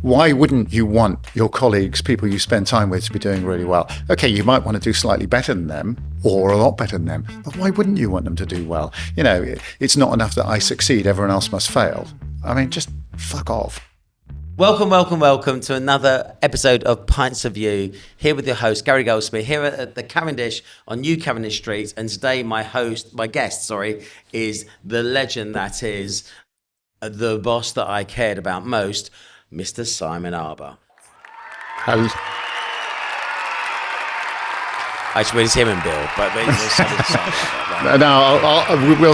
why wouldn't you want your colleagues, people you spend time with, to be doing really well? Okay, you might want to do slightly better than them or a lot better than them, but why wouldn't you want them to do well? It's not enough that I succeed, everyone else must fail. I mean, just fuck off. Welcome to another episode of Pints of You, here with your host, Gary Goldsmith, here at the Cavendish on New Cavendish Street. And today my guest, is the legend that is the boss that I cared about most, Mr. Simon Arber. Hello. Actually, it's him and Bill, but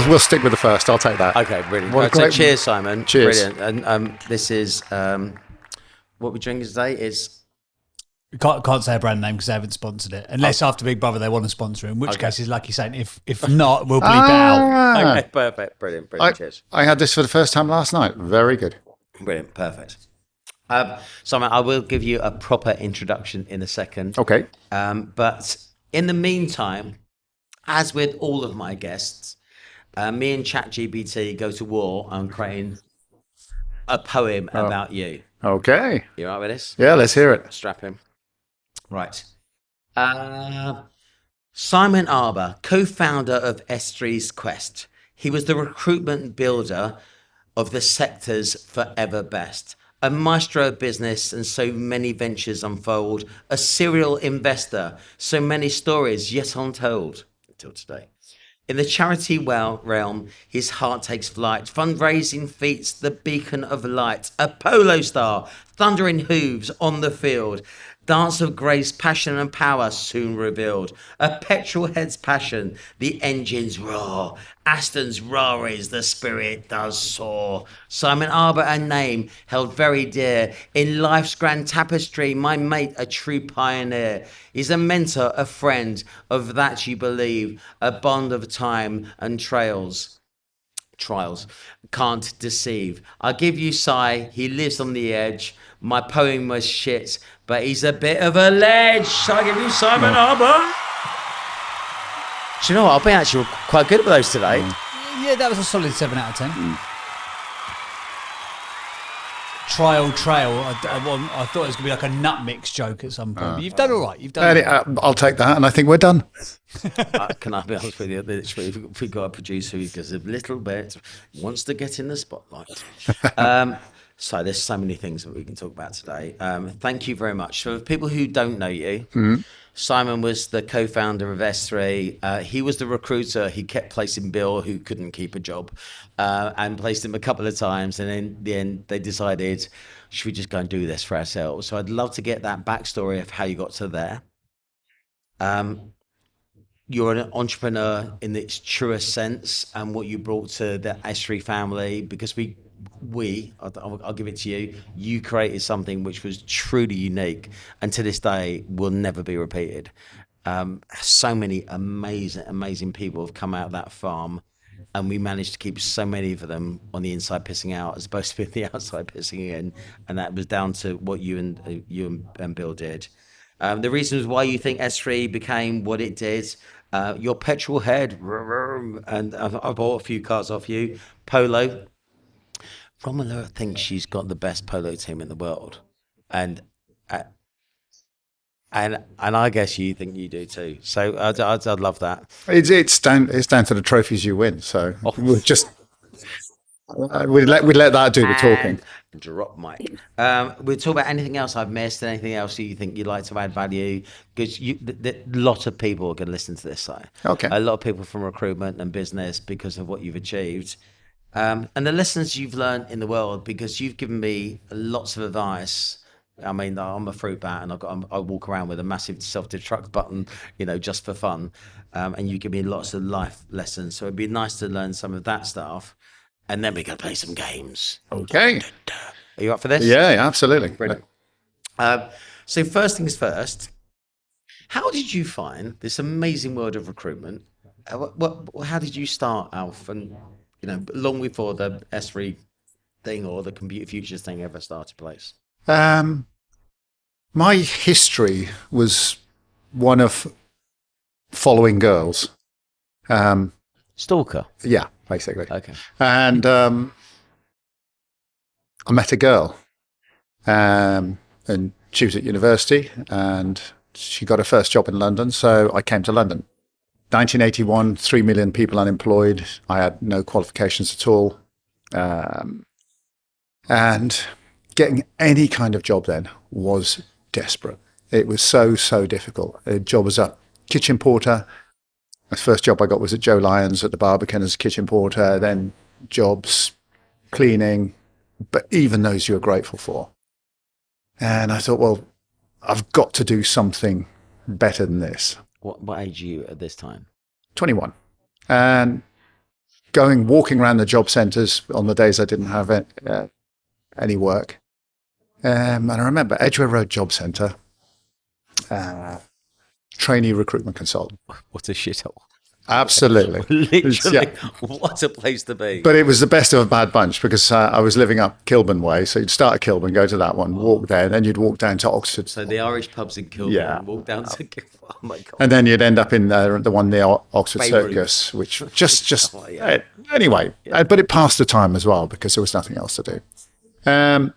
we'll stick with the first. I'll take that. Okay, brilliant. So cheers, Simon. Cheers. Brilliant. And this is what we're drinking today is. Can't say a brand name because they haven't sponsored it, unless after Big Brother they want to sponsor it. In which case, is like you're saying, if not, we'll bleep it out. Okay, perfect, brilliant. Cheers. I had this for the first time last night. Very good. Brilliant, perfect. Simon, I will give you a proper introduction in a second. Okay. But in the meantime, as with all of my guests, me and ChatGPT go to war on creating a poem about you. Okay. You all right with this? Yeah, let's hear it. Strap him. Right. Simon Arber, co-founder of SThree's Quest. He was the recruitment builder of the sector's forever best. A maestro of business and so many ventures unfold. A serial investor, so many stories yet untold until today. In the charity realm, his heart takes flight. Fundraising feats, the beacon of light. A polo star, thundering hooves on the field. Dance of grace, passion and power soon revealed. A petrol head's passion, the engines roar. Aston's roars, the spirit does soar. Simon Arber, a name held very dear. In life's grand tapestry, my mate, a true pioneer. He's a mentor, a friend, of that you believe. A bond of time and trials can't deceive. I give you sigh, he lives on the edge. My poem was shit, but he's a bit of a ledge. I give you Simon Arber. Do you know what? I've been actually quite good with those today. Yeah, that was a solid 7 out of 10. Trail. I thought it was going to be like a nut mix joke at some point. But you've done all right. I'll take that, and I think we're done. Can I be honest with you? If we got a producer who goes a little bit, wants to get in the spotlight. So there's so many things that we can talk about today. Thank you very much. For people who don't know you, Simon was the co-founder of SThree. He was the recruiter. He kept placing Bill, who couldn't keep a job, and placed him a couple of times. And in the end, they decided, should we just go and do this for ourselves? So I'd love to get that backstory of how you got to there. You're an entrepreneur in its truest sense, and what you brought to the SThree family, because I'll give it to you. You created something which was truly unique, and to this day will never be repeated. So many amazing people have come out of that farm, and we managed to keep so many of them on the inside pissing out, as opposed to be the outside pissing in, and that was down to what you and Bill did. The reasons why you think SThree became what it did. Your petrol head, and I bought a few cars off you. Polo. Romola thinks she's got the best polo team in the world, and I guess you think you do too. So I'd love that. It's down to the trophies you win. So we'll just we let that do the talking. Drop mic. We'll talk about anything else I've missed, anything else you think you'd like to add value, because a lot of people are going to listen to this side. Okay. A lot of people from recruitment and business because of what you've achieved. And the lessons you've learned in the world, because you've given me lots of advice. I mean, I'm a fruit bat, and I walk around with a massive self-destruct button, just for fun. And you give me lots of life lessons. So it'd be nice to learn some of that stuff. And then we're going to play some games. Okay. Are you up for this? Yeah, absolutely. Brilliant. So first things first, how did you find this amazing world of recruitment? How did you start, Alf? And long before the SThree thing or the Computer Futures thing ever started place? My history was one of following girls. Stalker? Yeah, basically. Okay. And I met a girl, and she was at university, and she got her first job in London. So I came to London. 1981, 3 million people unemployed. I had no qualifications at all. And getting any kind of job then was desperate. It was so difficult. The job was a kitchen porter. The first job I got was at Joe Lyons at the Barbican as a kitchen porter, then jobs, cleaning, but even those you were grateful for. And I thought, well, I've got to do something better than this. What age are you at this time? 21. And walking around the job centres on the days I didn't have any work. And I remember Edgware Road Job Centre, trainee recruitment consultant. What a shithole. Absolutely. Literally, Yeah. what a place to be. But it was the best of a bad bunch because I was living up Kilburn way. So you'd start at Kilburn, go to that one, walk there, then you'd walk down to Oxford. So the Irish pubs in Kilburn, Yeah. walk down to Kilburn. Oh my God. And then you'd end up in the one near Oxford Beirut. Circus, which just Oh, yeah. anyway. But it passed the time as well because there was nothing else to do. And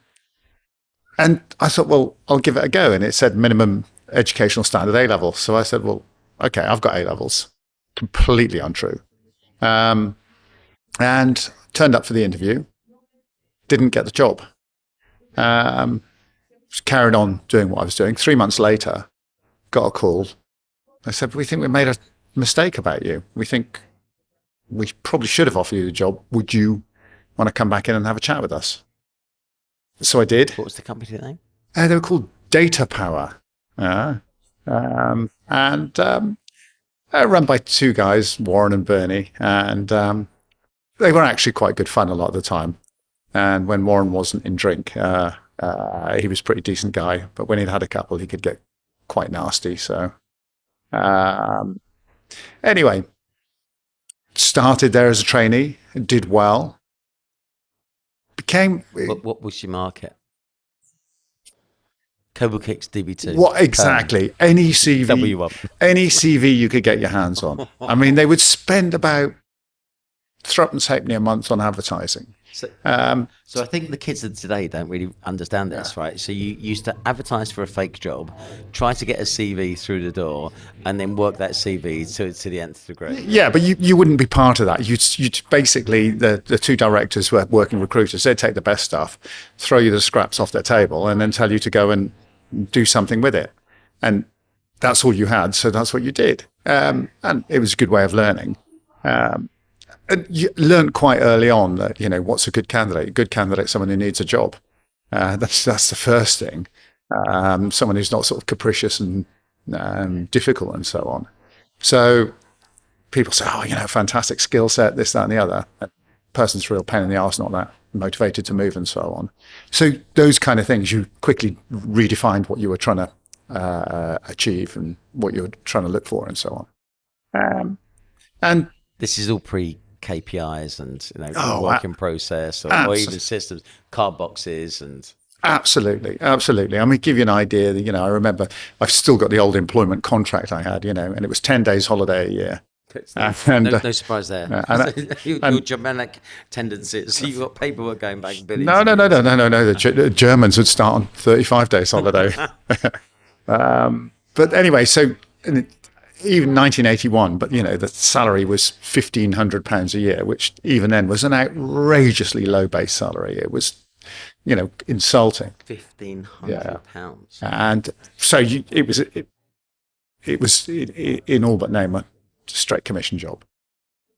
I thought, well, I'll give it a go. And it said minimum educational standard A level. So I said, well, okay, I've got A levels. Completely untrue. And turned up for the interview. Didn't get the job. Just carried on doing what I was doing. 3 months later, got a call. I said, we think we made a mistake about you. We think we probably should have offered you the job. Would you want to come back in and have a chat with us? So I did. What was the company name? They were called Data Power. Run by two guys, Warren and Bernie. And they were actually quite good fun a lot of the time. And when Warren wasn't in drink, he was a pretty decent guy. But when he'd had a couple, he could get quite nasty. So anyway, started there as a trainee, did well. Became What was your market? Cobra Kicks DB2. what exactly? Any CV, W1. any CV you could get your hands on. I mean, they would spend about threepence halfpenny a month on advertising. So I think the kids of today don't really understand this, right? So you used to advertise for a fake job, try to get a CV through the door, and then work that CV to the nth degree. Yeah, but you wouldn't be part of that. You'd basically, the two directors were working recruiters. They'd take the best stuff, throw you the scraps off their table, and then tell you to go and do something with it. And that's all you had, so that's what you did. And it was a good way of learning. And you learned quite early on that, what's a good candidate? A good candidate, someone who needs a job. That's the first thing. Someone who's not sort of capricious and difficult and so on. So people say, fantastic skill set, this, that, and the other. That person's a real pain in the arse, not that motivated to move and so on. So those kind of things, you quickly redefined what you were trying to achieve and what you were trying to look for and so on. And this is all pre-KPIs and Oh, working process or even systems, card boxes and... Absolutely. I mean, give you an idea that, I remember I've still got the old employment contract I had, and it was 10 days holiday a year. No surprise there. Your Germanic tendencies. So you've got paperwork going back billions. No. The Germans would start on 35 days holiday. But anyway, so even 1981, but the salary was £1,500 a year, which even then was an outrageously low base salary. It was, insulting. £1,500. And so it was in all but name a straight commission job.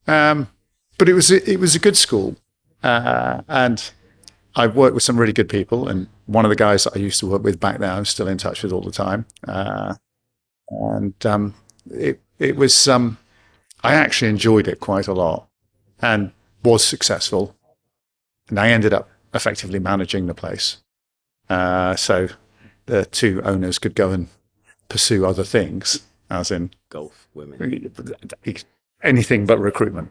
But it was a good school, and I worked with some really good people. And one of the guys that I used to work with back then, I'm still in touch with all the time. It was I actually enjoyed it quite a lot and was successful, and I ended up effectively managing the place, so the two owners could go and pursue other things, as in Golf, women, anything but recruitment.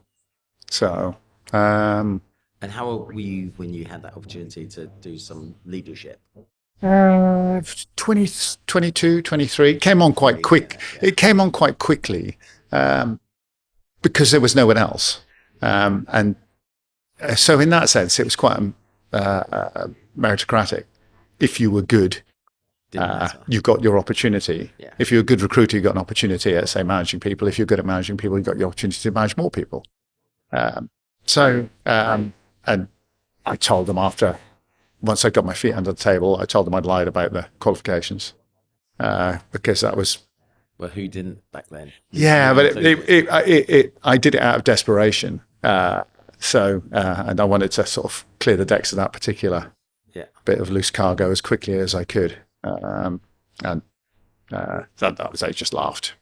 So and how old were you when you had that opportunity to do some leadership? 22, 23. It came on quite quick. It came on quite quickly because there was no one else. And so in that sense, it was quite meritocratic. if you were good, Didn't matter. you got your opportunity. Yeah. If you're a good recruiter, you got an opportunity at, say, managing people. If you're good at managing people, you got the opportunity to manage more people. And I told them once I got my feet under the table, I told them I'd lied about the qualifications because that was. Well, who didn't back then? Yeah, but I did it out of desperation. And I wanted to sort of clear the decks of that particular bit of loose cargo as quickly as I could. They just laughed.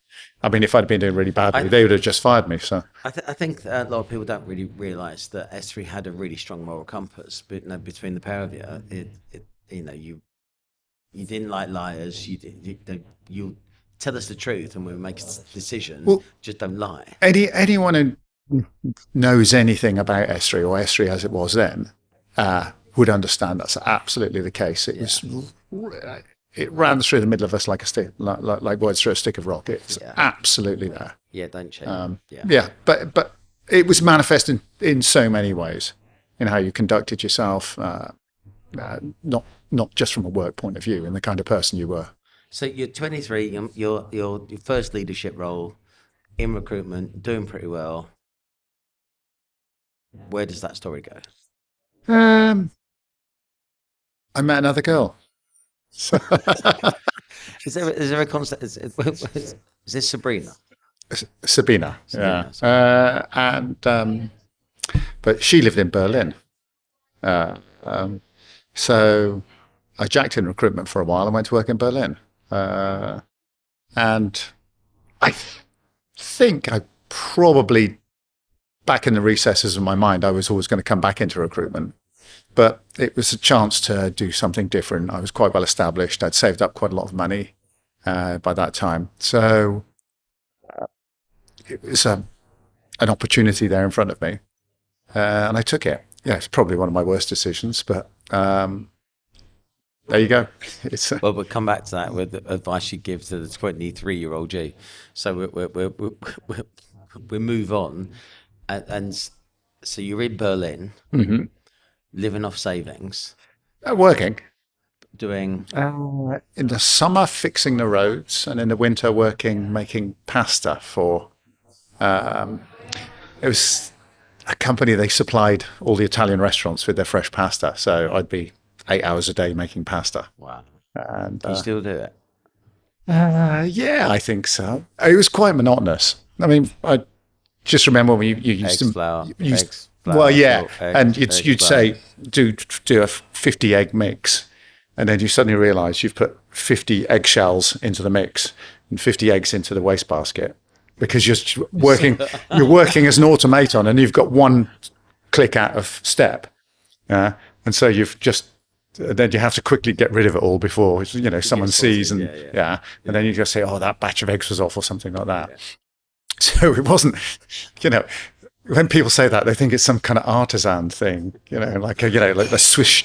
I mean, if I'd been doing really badly, they would have just fired me. So I think a lot of people don't really realise that SThree had a really strong moral compass between the pair of you. You didn't like liars. You tell us the truth and we'll make a decision. Well, just don't lie. Anyone who knows anything about SThree or SThree as it was then would understand that's absolutely the case. It ran through the middle of us like a stick, like words through a stick of rock. It's absolutely there. Yeah, don't change. But it was manifest in so many ways, in how you conducted yourself, not just from a work point of view, and the kind of person you were. So you're 23. Your first leadership role in recruitment, doing pretty well. Where does that story go? I met another girl. Is there a concept? Is this Sabrina? Sabina, yeah. But she lived in Berlin. So I jacked in recruitment for a while and went to work in Berlin. And I think I probably, back in the recesses of my mind, I was always going to come back into recruitment. But it was a chance to do something different. I was quite well established. I'd saved up quite a lot of money by that time. So it was an opportunity there in front of me. And I took it. Yeah, it's probably one of my worst decisions, but there you go. Well, we'll come back to that with the advice you give to the 23-year-old G. So we move on. And so you're in Berlin. Mm-hmm. Living off savings. Working. Doing? In the summer, fixing the roads, and in the winter, making pasta for... it was a company, they supplied all the Italian restaurants with their fresh pasta. So I'd be 8 hours a day making pasta. Wow. And, you still do it? Yeah, I think so. It was quite monotonous. I mean, I just remember when you used eggs, to... flour, eggs. Flour, well, yeah, and eggs, you'd say do a 50 egg mix, and then you suddenly realise you've put 50 eggshells into the mix and 50 eggs into the wastebasket because you're working as an automaton and you've got one click out of step, and so then you have to quickly get rid of it all before someone sees and then you just say, oh, that batch of eggs was off or something like that. Yeah. So it wasn't, when people say that, they think it's some kind of artisan thing, like the Swiss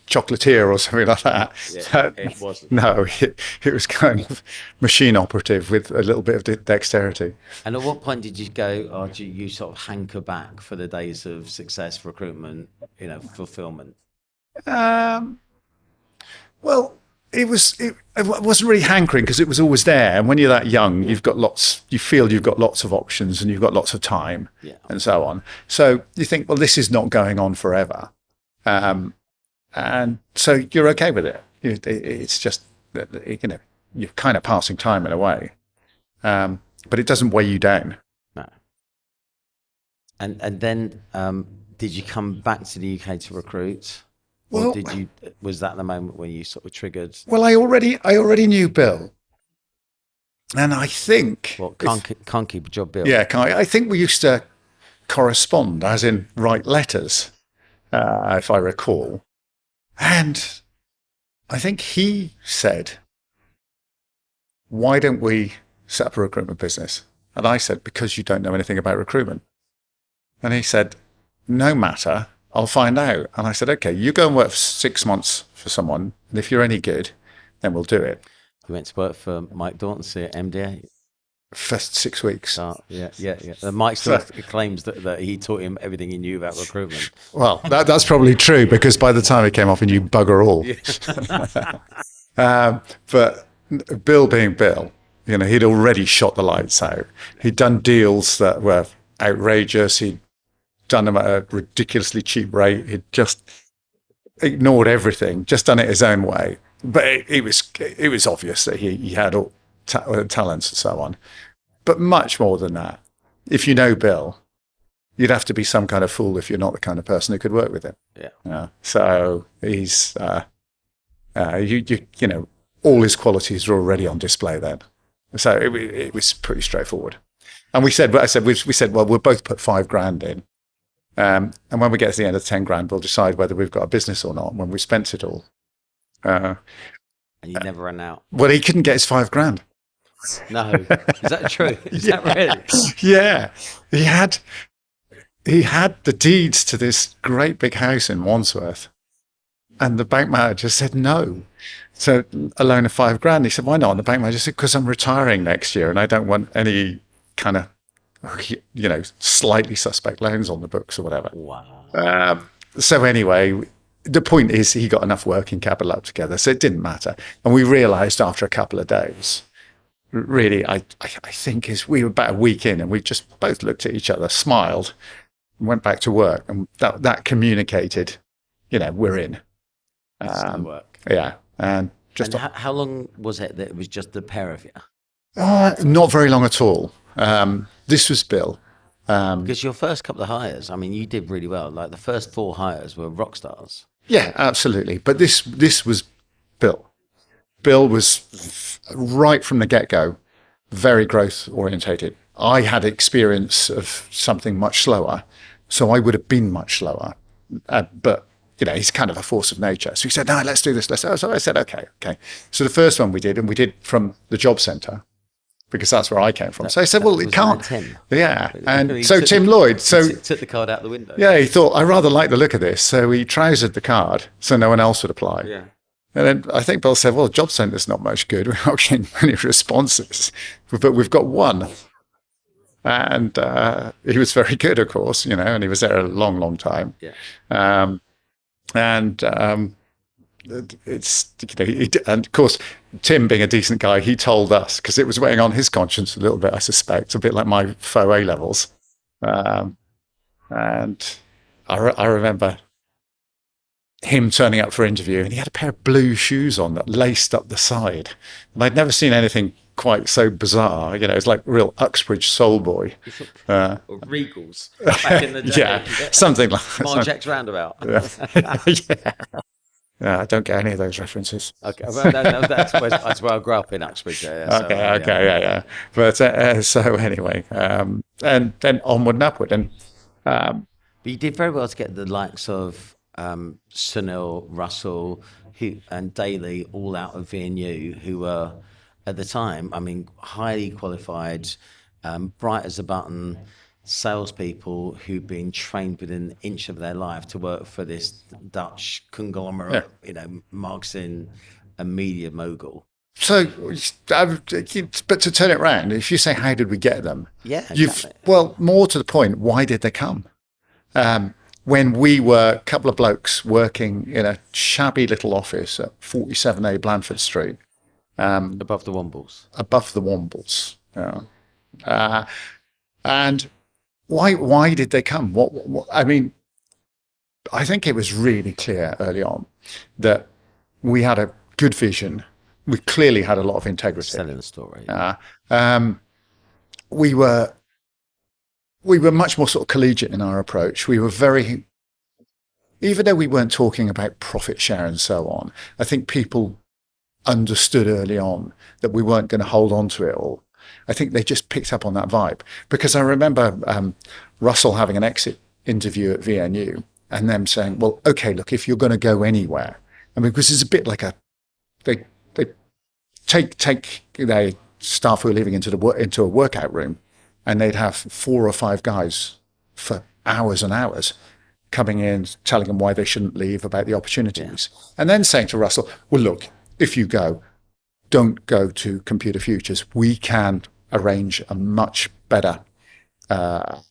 chocolatier or something like that. Yeah, it wasn't. No, it was kind of machine operative with a little bit of dexterity. And at what point did you go, or do you sort of hanker back for the days of success, recruitment, fulfillment? Well, it wasn't really hankering because it was always there. And when you're that young, you feel you've got lots of options and you've got lots of time and so on. So you think, well, this is not going on forever. And so you're okay with it. It's just, you're kind of passing time in a way. But it doesn't weigh you down. No. And then did you come back to the UK to recruit? Or was that the moment when you sort of triggered? Well, I already knew Bill. And I think... Well, can't keep a job, Bill. Yeah, I think we used to correspond, as in write letters, if I recall. And I think he said, why don't we set up a recruitment business? And I said, because you don't know anything about recruitment. And he said, no matter, I'll find out. And I said, okay, you go and work for 6 months for someone. And if you're any good, then we'll do it. You went to work for Mike Daunton at MDA. for 6 weeks. Yeah. And Mike still claims that he taught him everything he knew about recruitment. Well, that's probably true, because by the time he came off, he knew bugger all. But Bill being Bill, he'd already shot the lights out. He'd done deals that were outrageous. He'd done them at a ridiculously cheap rate. He'd just ignored everything, just done it his own way. But it was obvious that he had all talents and so on. But much more than that, if you know Bill, you'd have to be some kind of fool if you're not the kind of person who could work with him. Yeah. So he's, all his qualities are already on display then. So it was pretty straightforward. And we said, well, we'll both put $5,000 in. And when we get to the end of 10 grand, we'll decide whether we've got a business or not when we spent it all. And you never ran out. Well, he couldn't get his $5,000. No, is that true? Is that really? Yeah, he had the deeds to this great big house in Wandsworth, and the bank manager said no. So a loan of $5,000. He said, "Why not?" And the bank manager said, "Because I'm retiring next year, and I don't want any kind of, slightly suspect loans on the books or whatever." Wow. So anyway, the point is he got enough working capital up together, so it didn't matter. And we realised after a couple of days, really, I think we were about a week in, and we just both looked at each other, smiled, and went back to work, and that communicated, we're in. Work. Yeah, and just. And how long was it that it was just the pair of you? Not very long at all. This was Bill. Because your first couple of hires, you did really well. Like the first 4 hires were rock stars. Yeah, absolutely. But this was Bill. Bill was right from the get-go, very growth orientated. I had experience of something much slower, so I would have been much slower. But he's kind of a force of nature. So he said, "No, let's do this." So I said, "Okay." So the first one we did from the job centre, because that's where I came from. So I said, "Well, it can't." Tim. Yeah, and so Tim Lloyd. So took the card out the window. Yeah, he thought, I rather like the look of this, so he trousered the card so no one else would apply. Yeah. And then I think Bill said, "Well, job centre's not much good. We're not getting many responses, but we've got one." And he was very good, of course, and he was there a long, long time. Yeah. It's and of course, Tim being a decent guy, he told us, because it was weighing on his conscience a little bit, I suspect, a bit like my faux A levels. And I remember him turning up for interview, and he had a pair of blue shoes on that laced up the side, and I'd never seen anything quite so bizarre. It's like real Uxbridge soul boy. Or Regals back in the day. Yeah, something like Marjack's Roundabout. Yeah, I don't get any of those references. Okay, well, that's where I grew up in Uxbridge. Yeah. But so anyway, and then onward and upward, and but you did very well to get the likes of Sunil, Russell, and Daly all out of VNU, who were at the time, highly qualified, bright as a button salespeople who'd been trained within an inch of their life to work for this Dutch conglomerate, marketing and media mogul. So, but to turn it around, if you say, how did we get them? Yeah, exactly. Well, more to the point, why did they come? When we were a couple of blokes working in a shabby little office at 47A Blandford Street. Above the Wombles. Above the Wombles, yeah. And why did they come? What I think it was really clear early on that we had a good vision. We clearly had a lot of integrity. Selling the story. We were much more sort of collegiate in our approach. We were very, even though we weren't talking about profit share and so on, I think people understood early on that we weren't going to hold on to it all. I think they just picked up on that vibe, because I remember Russell having an exit interview at VNU and them saying, "Well, okay, look, if you're going to go anywhere," because it's a bit like they take their staff who are leaving into a workout room, and they'd have 4 or 5 guys for hours and hours coming in, telling them why they shouldn't leave, about the opportunities, and then saying to Russell, "Well, look, if you go, don't go to Computer Futures. We can arrange a much better a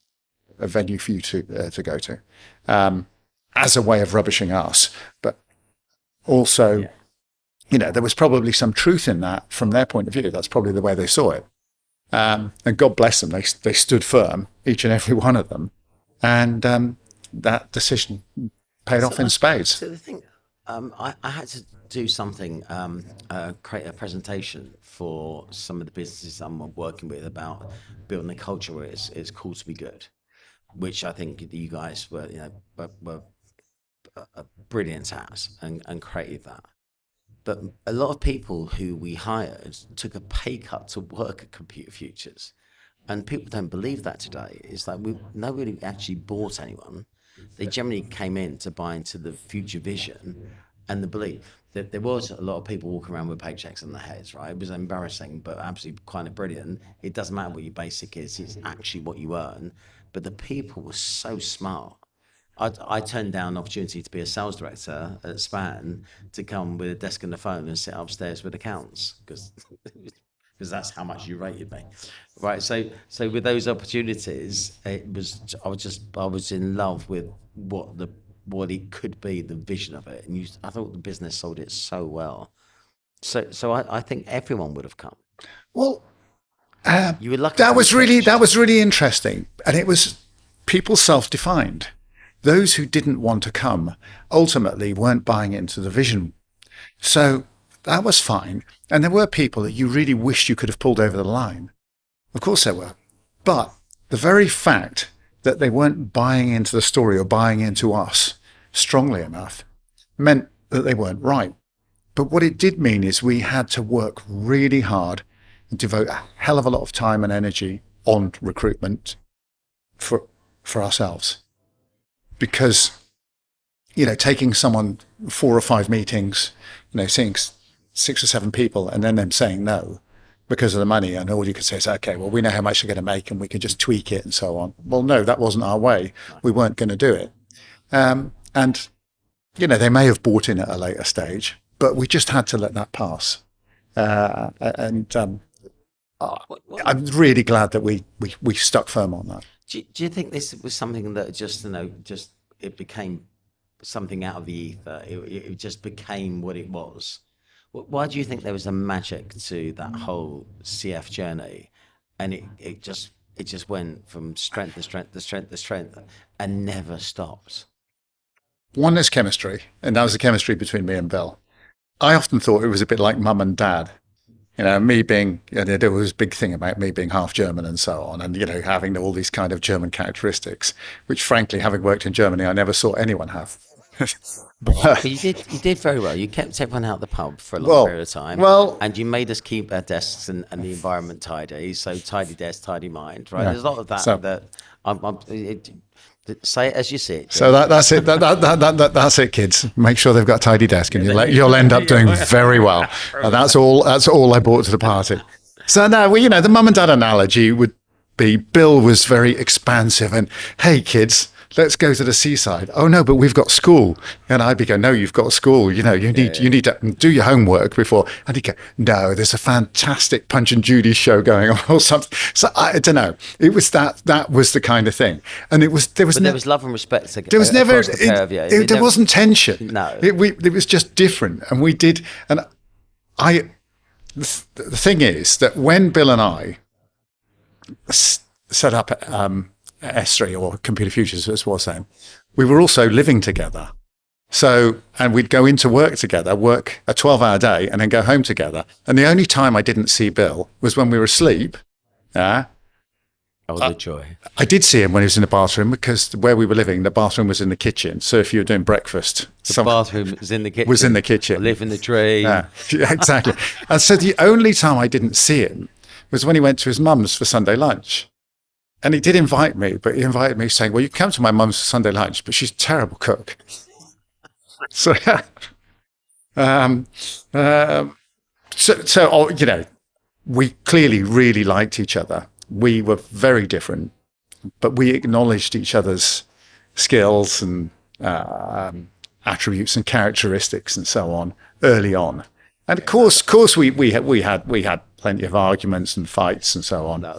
venue for you to go to, as a way of rubbishing us. But also, there was probably some truth in that from their point of view. That's probably the way they saw it. And God bless them, they stood firm, each and every one of them, and that decision paid off in spades. So the thing, I had to do something, create a presentation for some of the businesses I'm working with about building a culture where it's cool to be good, which I think you guys were brilliant at and created that. But a lot of people who we hired took a pay cut to work at Computer Futures. And people don't believe that today. It's like nobody actually bought anyone. They generally came in to buy into the future vision and the belief that there was a lot of people walking around with paychecks on their heads, right? It was embarrassing, but absolutely kind of brilliant. It doesn't matter what your basic is, it's actually what you earn. But the people were so smart. I turned down an opportunity to be a sales director at Span to come with a desk and a phone and sit upstairs with accounts because that's how much you rated me, right? So with those opportunities, I was in love with what it could be, the vision of it, and I thought the business sold it so well. So I think everyone would have come. Well, you were lucky. That was really interesting, and it was people self-defined. Those who didn't want to come ultimately weren't buying into the vision. So that was fine. And there were people that you really wished you could have pulled over the line. Of course there were. But the very fact that they weren't buying into the story or buying into us strongly enough meant that they weren't right. But what it did mean is we had to work really hard and devote a hell of a lot of time and energy on recruitment for ourselves. Because, taking someone 4 or 5 meetings, seeing 6 or 7 people and then them saying no because of the money, and all you could say is, okay, well, we know how much they're going to make and we can just tweak it and so on. Well, no, that wasn't our way. We weren't going to do it. And, they may have bought in at a later stage, but we just had to let that pass. I'm really glad that we stuck firm on that. Do you think this was something that just it became something out of the ether? It just became what it was. Why do you think there was a magic to that whole CF journey, and it just went from strength to strength to strength to strength and never stopped? One is chemistry, and that was the chemistry between me and Bill. I often thought it was a bit like mum and dad. Me being, there was a big thing about me being half German and so on, and, having all these kind of German characteristics, which frankly, having worked in Germany, I never saw anyone have. But you did very well. You kept everyone out the pub for a long period of time. And you made us keep our desks and the environment tidy. So tidy desk, tidy mind, right? Yeah. There's a lot of that say it as you see it. So that's it. That's it, kids. Make sure they've got a tidy desk, and you'll end up doing very well. That's all I brought to the party. So now, the mum and dad analogy would be Bill was very expansive and, hey, kids, let's go to the seaside. Oh no, but we've got school. And I'd be going, no, you've got school. You need to do your homework before. And he'd go, no, there's a fantastic Punch and Judy show going on or something. So I don't know. It was that was the kind of thing. And there was love and respect. There was never, there wasn't tension. No. It was just different. And we did, and the thing is that when Bill and I set up SThree, or Computer Futures as was then, we were also living together. So, and we'd go into work together, work a 12-hour day, and then go home together. And the only time I didn't see Bill was when we were asleep. Oh, the joy. I did see him when he was in the bathroom, because where we were living, the bathroom was in the kitchen. So if you were doing breakfast, the bathroom was in the kitchen. Was in the kitchen. I live in the dream. Yeah, exactly. And so the only time I didn't see him was when he went to his mum's for Sunday lunch. And he did invite me, but he invited me saying, well, you can come to my mum's for Sunday lunch, but she's a terrible cook. So, we clearly really liked each other. We were very different, but we acknowledged each other's skills and attributes and characteristics and so on early on. And of course, we had plenty of arguments and fights and so on. No,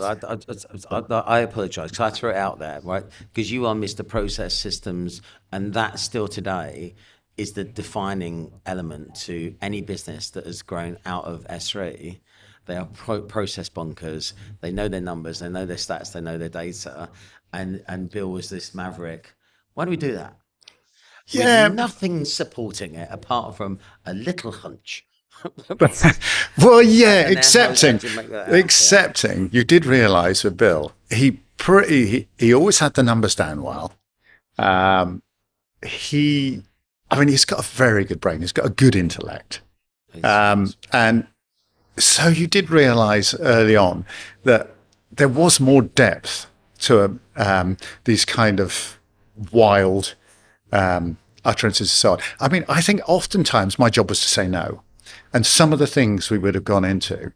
I apologise because I threw it out there, right? Because you are Mr. Process Systems, and that still today is the defining element to any business that has grown out of SThree. They are process bonkers. They know their numbers, they know their stats, they know their data. And Bill was this maverick. Why do we do that? Yeah. With nothing supporting it apart from a little hunch. Well, yeah, And then how accepting, did you make that out? accepting. You did realise with Bill, he always had the numbers down well. He's got a very good brain. He's got a good intellect. And so you did realise early on that there was more depth to these kind of wild utterances and so on. I mean, I think oftentimes my job was to say no. And some of the things we would have gone into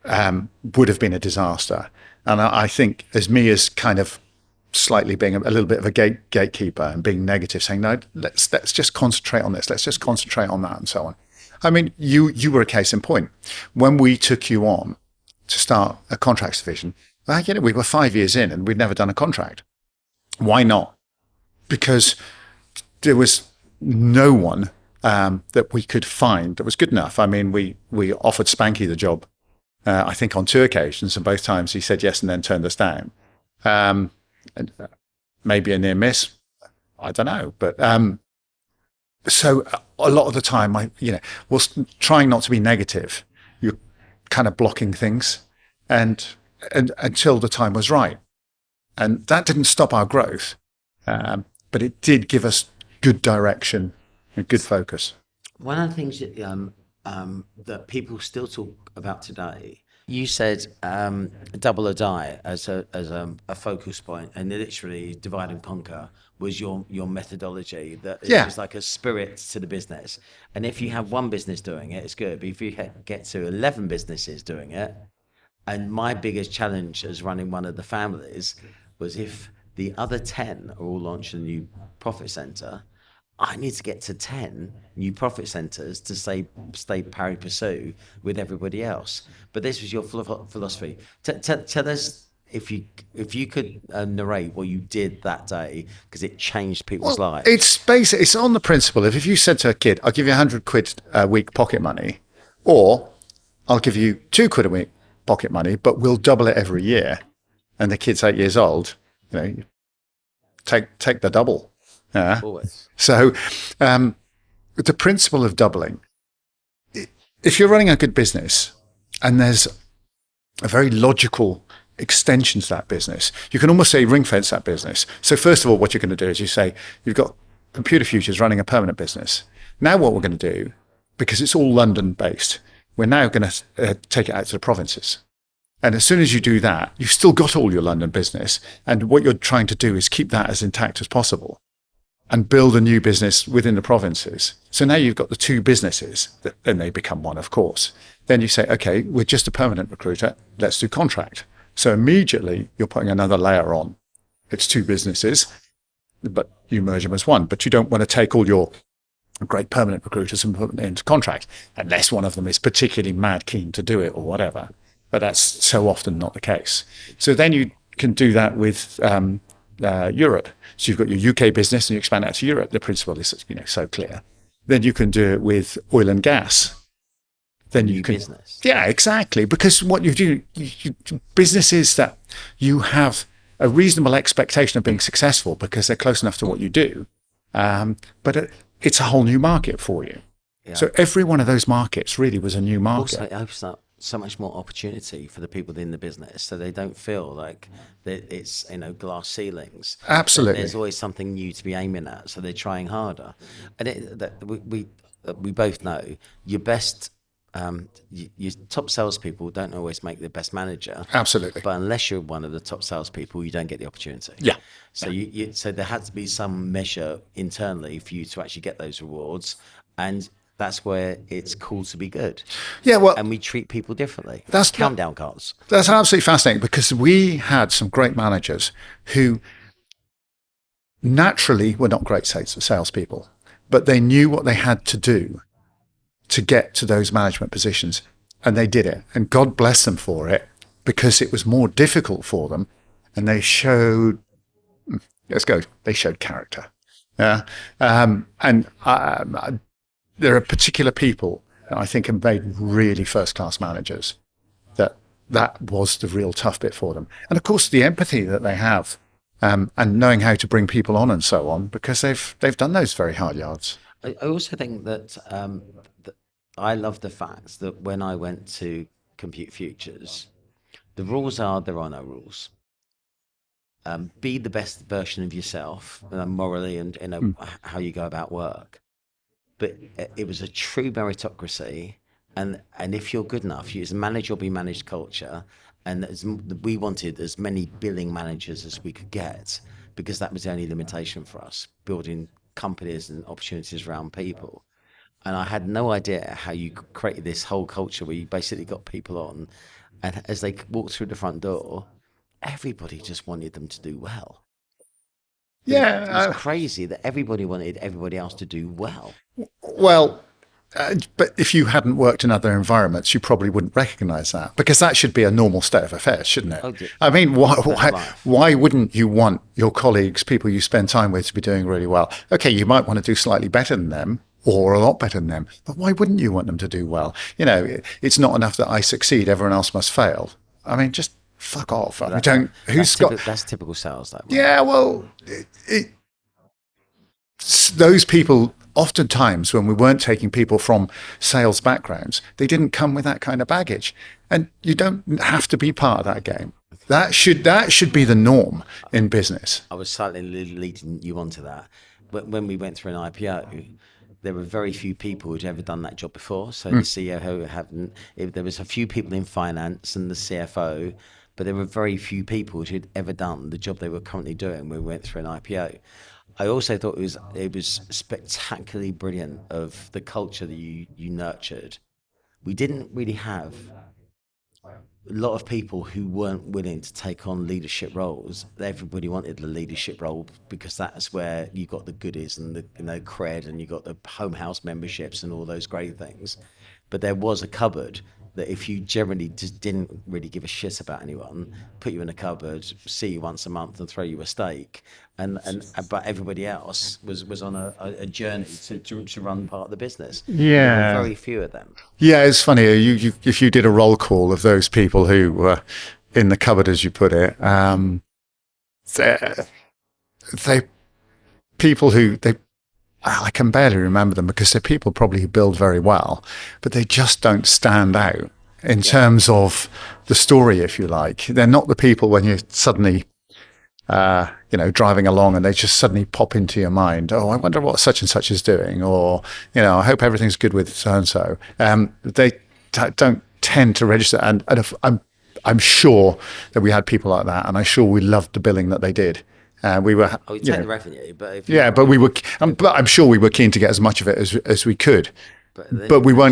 would have been a disaster. And I think as kind of slightly being a little bit of a gatekeeper and being negative, saying, no, let's just concentrate on this. Let's just concentrate on that and so on. I mean, you were a case in point. When we took you on to start a contracts division, we were 5 years in and we'd never done a contract. Why not? Because there was no one that we could find that was good enough. I mean, we offered Spanky the job, I think on 2 occasions, and both times he said yes and then turned us down. And maybe a near miss, I don't know. But so a lot of the time, whilst trying not to be negative, you're kind of blocking things, and until the time was right, and that didn't stop our growth, but it did give us good direction and good focus. One of the things that people still talk about today, you said double or die as a focus point, and literally divide and conquer was your methodology. That it was like a spirit to the business. And if you have one business doing it, it's good. But if you get to 11 businesses doing it, and my biggest challenge as running one of the families was if the other 10 are all launching a new profit center, I need to get to 10 new profit centers to stay pari passu with everybody else. But this was your philosophy. Tell us if you could narrate what you did that day, because it changed people's lives. It's on the principle of, if you said to a kid, I'll give you 100 quid a week pocket money, or I'll give you 2 quid a week pocket money, but we'll double it every year, and the kid's 8 years old, take the double. Yeah. Always. So the principle of doubling, if you're running a good business and there's a very logical extension to that business, you can almost say ring fence that business. So first of all, what you're going to do is you say, you've got Computer Futures running a permanent business. Now what we're going to do, because it's all London based, we're now going to take it out to the provinces. And as soon as you do that, you've still got all your London business. And what you're trying to do is keep that as intact as possible and build a new business within the provinces. So now you've got the 2 businesses, then they become one, of course. Then you say, okay, we're just a permanent recruiter, let's do contract. So immediately you're putting another layer on. It's 2 businesses, but you merge them as one. But you don't want to take all your great permanent recruiters and put them into contract, unless one of them is particularly mad keen to do it or whatever. But that's so often not the case. So then you can do that with Europe. So you've got your UK business and you expand out to Europe. The principle is, so clear. Then you can do it with oil and gas. Then you can business. Yeah, exactly. Because what you do, businesses that you have a reasonable expectation of being successful because they're close enough to what you do. But it's a whole new market for you. Yeah. So every one of those markets really was a new market. Also, it opens up so much more opportunity for the people in the business, so they don't feel like that it's glass ceilings. Absolutely, there's always something new to be aiming at, so they're trying harder. And we both know your best, your top salespeople don't always make the best manager. Absolutely, but unless you're one of the top salespeople, you don't get the opportunity. Yeah. So so there had to be some measure internally for you to actually get those rewards, and that's where it's cool to be good. Yeah, well, and we treat people differently. That's countdown cards. That's absolutely fascinating, because we had some great managers who naturally were not great salespeople, but they knew what they had to do to get to those management positions. and they did it, and God bless them for it, because it was more difficult for them, and they showed, they showed character. Yeah. There are particular people that I think have made really first-class managers. That was the real tough bit for them. And of course, the empathy that they have, and knowing how to bring people on and so on, because they've done those very hard yards. I also think that, that I love the fact that when I went to Compute Futures, the rules are there are no rules. Be the best version of yourself, morally, and how you go about work. But it was a true meritocracy. And if you're good enough, you as a manager or be managed culture. And we wanted as many billing managers as we could get, because that was the only limitation for us, building companies and opportunities around people. And I had no idea how you created this whole culture where you basically got people on, and as they walked through the front door, everybody just wanted them to do well. It was crazy that everybody wanted everybody else to do well. Well, but if you hadn't worked in other environments, you probably wouldn't recognise that, because that should be a normal state of affairs, shouldn't it? Okay. I mean, why wouldn't you want your colleagues, people you spend time with, to be doing really well? Okay, you might want to do slightly better than them, or a lot better than them, but why wouldn't you want them to do well? It's not enough that I succeed, everyone else must fail. I mean, just fuck off. That's typical sales, though. Right? Yeah, well, those people, oftentimes when we weren't taking people from sales backgrounds, they didn't come with that kind of baggage. And you don't have to be part of that game. That should be the norm in business. I was slightly leading you onto that. When we went through an IPO, there were very few people who'd ever done that job before. So the CEO who hadn't, there was a few people in finance and the CFO, but there were very few people who'd ever done the job they were currently doing when we went through an IPO. I also thought it was spectacularly brilliant of the culture that you nurtured. We didn't really have a lot of people who weren't willing to take on leadership roles. Everybody wanted the leadership role because that's where you got the goodies and the cred, and you got the home house memberships and all those great things. But there was a cupboard that if you generally just didn't really give a shit about anyone, put you in a cupboard, see you once a month and throw you a steak, but everybody else was on a journey to run part of the business. Yeah. There were very few of them. Yeah, it's funny. If you did a roll call of those people who were in the cupboard, as you put it, I can barely remember them, because they're people probably who build very well, but they just don't stand out in terms of the story, if you like. They're not the people when you're suddenly, driving along and they just suddenly pop into your mind. Oh, I wonder what such and such is doing, or, I hope everything's good with so-and-so. They don't tend to register. And I'm sure that we had people like that, and I'm sure we loved the billing that they did. We were, we take the revenue, but but I'm sure we were keen to get as much of it as we could. But we were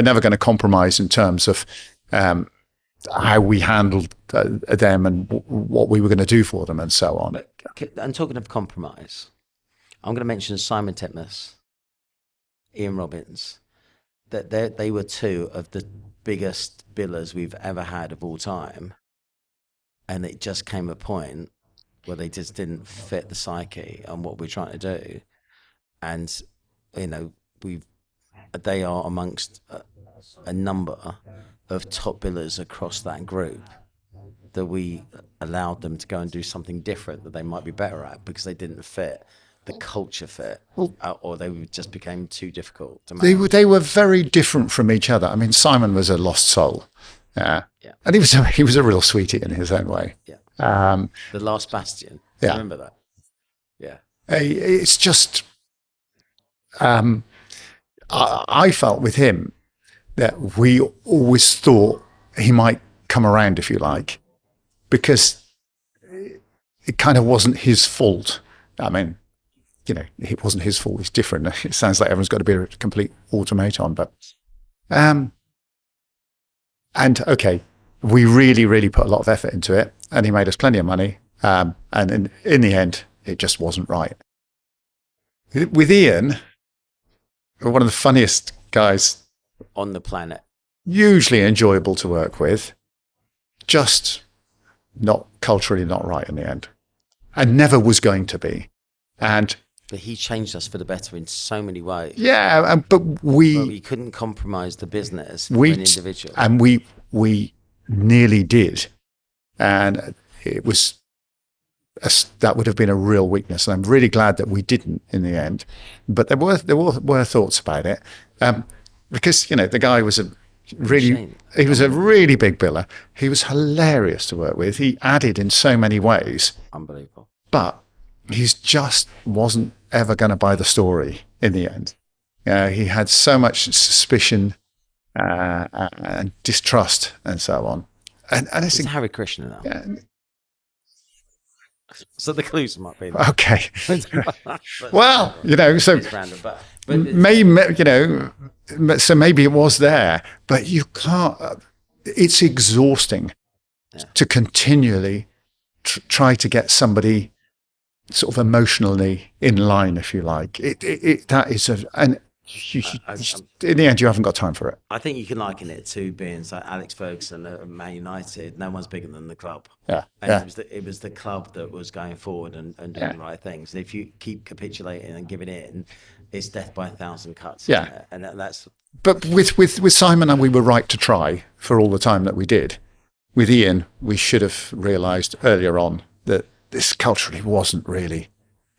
never going to compromise in terms of how we handled them and what we were going to do for them and so on. And talking of compromise, I'm going to mention Simon Titmus, Ian Robbins. That they were two of the biggest billers we've ever had of all time, and it just came a point where they just didn't fit the psyche and what we're trying to do. And, they are amongst a number of top billers across that group that we allowed them to go and do something different that they might be better at, because they didn't fit the culture fit, or they just became too difficult to manage. They were very different from each other. I mean, Simon was a lost soul. Yeah. And he was a real sweetie in his own way. Yeah. The Last Bastion. Yeah. Remember that? Yeah. It's just, I felt with him that we always thought he might come around, if you like, because it kind of wasn't his fault. I mean, it wasn't his fault. It's different. It sounds like everyone's got to be a complete automaton, but, and okay, we really, really put a lot of effort into it, and he made us plenty of money. And in the end, it just wasn't right. With Ian, one of the funniest guys on the planet. hugely enjoyable to work with, just not culturally not right in the end, and never was going to be. And But he changed us for the better in so many ways. yeah, but We couldn't compromise the business for an individual. and we nearly did, and it was that would have been a real weakness. And I'm really glad that we didn't in the end. But there were thoughts about it, because the guy was a really big biller. He was hilarious to work with. He added in so many ways. Unbelievable. But he just wasn't ever going to buy the story in the end. He had so much suspicion and distrust and so on. And I It's think, Harry Krishna now. yeah, So the clues might be. okay. Well, so It's random, but maybe, so maybe it was there, but you can't, it's exhausting to continually try to get somebody sort of emotionally in line, if you like. That is in the end, you haven't got time for it. I think you can liken it to being like Alex Ferguson at Man United. No one's bigger than the club. Yeah, And yeah. it was the club that was going forward and doing the right things. And if you keep capitulating and giving in, it's death by 1,000 cuts. Yeah. And that's But with Simon, and we were right to try for all the time that we did. With Ian, we should have realised earlier on that this culturally wasn't really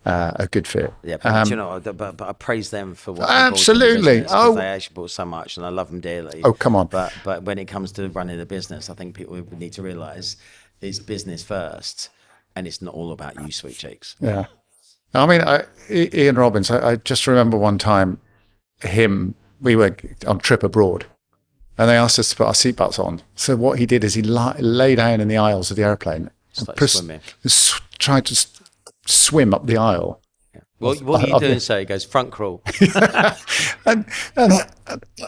a good fit. yeah. But, but I praise them for what they brought to the Absolutely. business, 'cause they actually brought so much, and I love them dearly. Oh, come on. But when it comes to running a business, I think people need to realise it's business first, and it's not all about you, sweet cheeks. Yeah. I mean, Ian Robbins, I just remember one time we were on a trip abroad, and they asked us to put our seatbelts on. So what he did is he lay down in the aisles of the airplane Started swimming. tried to swim up the aisle. What are you doing, sir? He goes, front crawl. and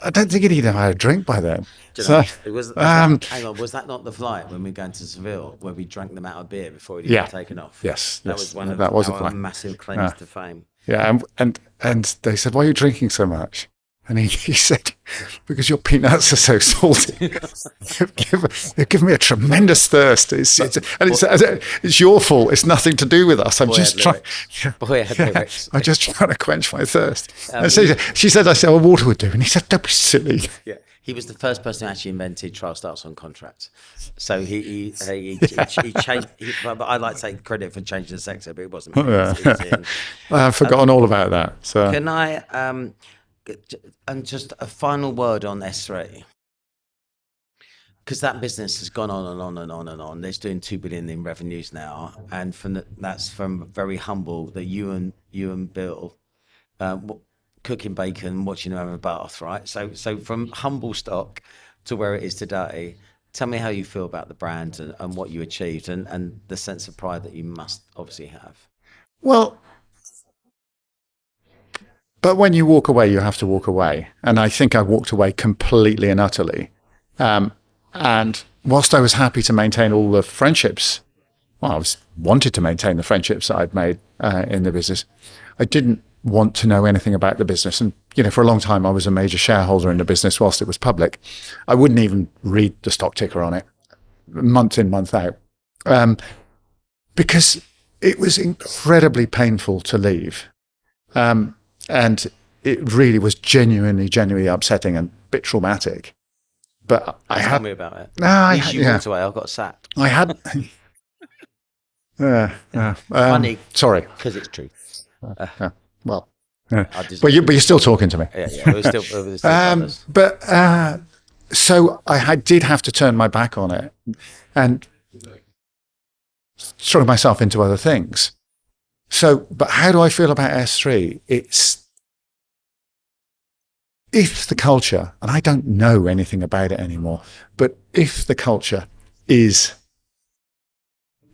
I don't think he'd even had a drink by then. Do you So, know, hang on, was that not the flight when we were going to Seville where we drank them out of beer before we'd Yeah. even taken off? yes, That yes, was one of that was a our flight. massive claims to fame. Yeah, and they said, "Why are you drinking so much?" And he said, "Because your peanuts are so salty. They've given me a tremendous thirst. It's your fault. It's nothing to do with us. I'm just trying. Boy, I had lyrics. I'm just trying to quench my thirst." And so she said, "I said, well, water would do." And he said, "Don't be silly." Yeah. He was the first person who actually invented trial starts on contracts. So he changed. But I like to take credit for changing the sector, but it wasn't me. It was him. I've forgotten all about that. So Can I, and just a final word on SThree, because that business has gone on and on and on and on. They're doing 2 billion in revenues now, and that's from very humble that you and Bill, cooking bacon, watching them have a bath, right? So from humble stock to where it is today. Tell me how you feel about the brand and what you achieved, and the sense of pride that you must obviously have. well. But when you walk away, you have to walk away. And I think I walked away completely and utterly. And whilst I was happy to maintain all the friendships, I wanted to maintain the friendships that I'd made in the business, I didn't want to know anything about the business. And, for a long time, I was a major shareholder in the business whilst it was public. I wouldn't even read the stock ticker on it, month in, month out, because it was incredibly painful to leave. And it really was genuinely upsetting and a bit traumatic. But Tell me about it. You yeah, walked away. I got sacked. I had. Funny. Sorry. Because it's true. Well, I just, but you're still talking to me. yeah, we're still brothers. But so I did have to turn my back on it and throw myself into other things. So, but how do I feel about SThree? It's if the culture, and I don't know anything about it anymore, but if the culture is,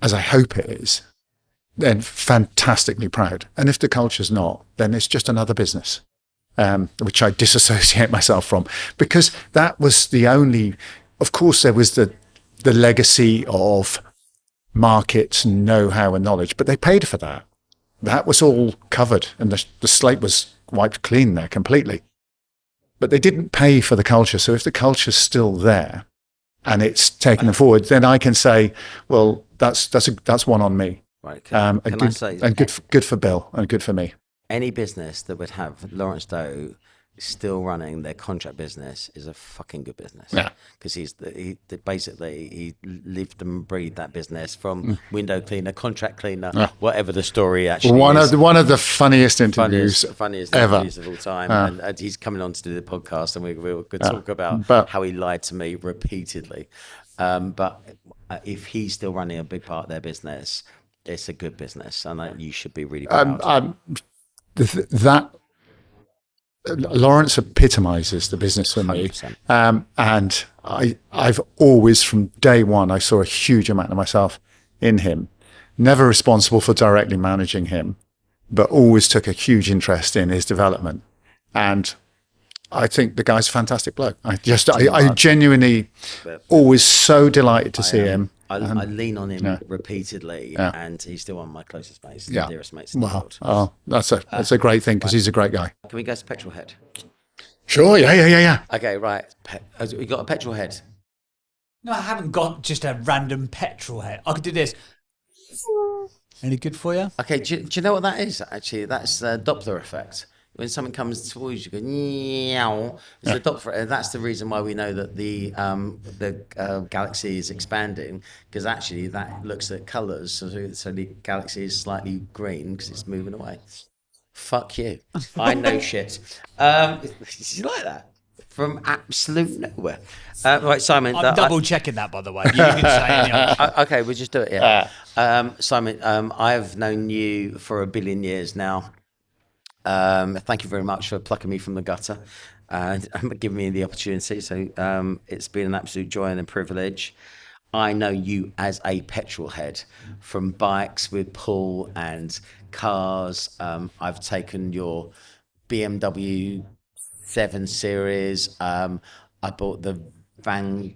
as I hope it is, then fantastically proud. And if the culture's not, then it's just another business, which I disassociate myself from, because that was the only, of course, there was the legacy of markets and know-how and knowledge, but they paid for that. That was all covered, and the slate was wiped clean there completely. but they didn't pay for the culture. So if the culture's still there and it's taken them forward, then I can say, well, that's one on me. Right. Can I say, and good for Bill and good for me. Any business that would have Lawrence Doe still running their contract business is a fucking good business. Yeah. Because he lived and breathed that business from window cleaner, contract cleaner, whatever the story actually is. One of the funniest interviews funniest ever. interviews of all time. And he's coming on to do the podcast, and we're going to talk about how he lied to me repeatedly. But if he's still running a big part of their business, it's a good business, and you should be really proud. That Lawrence epitomizes the business for me. And I've always, from day one, I saw a huge amount of myself in him. Never responsible for directly managing him, but always took a huge interest in his development. And I think the guy's a fantastic bloke. I genuinely always so delighted to see him. I lean on him repeatedly, and he's still one of my closest mates, dearest mates in the world. Oh, that's a great thing, because he's a great guy. Can we go to petrol head? Sure, yeah. Okay, right. You got a petrol head? No, I haven't got just a random petrol head. I could do this. Any good for you? Okay, do you know what that is? Actually, that's the Doppler effect. When something comes towards you, you go, meow. It's the Doppler. That's the reason why we know that the galaxy is expanding, because actually that looks at colours. So the galaxy is slightly green because it's moving away. Fuck you. I know shit. Did you like that? From absolute nowhere. Right, Simon. I'm double checking that, by the way. You can say anything. Okay, we'll just do it. Yeah. Simon, I've known you for a billion years now. Thank you very much for plucking me from the gutter and giving me the opportunity. So it's been an absolute joy and a privilege. I know you as a petrol head from bikes with Paul and cars. I've taken your BMW 7 Series. I bought the Vanquishy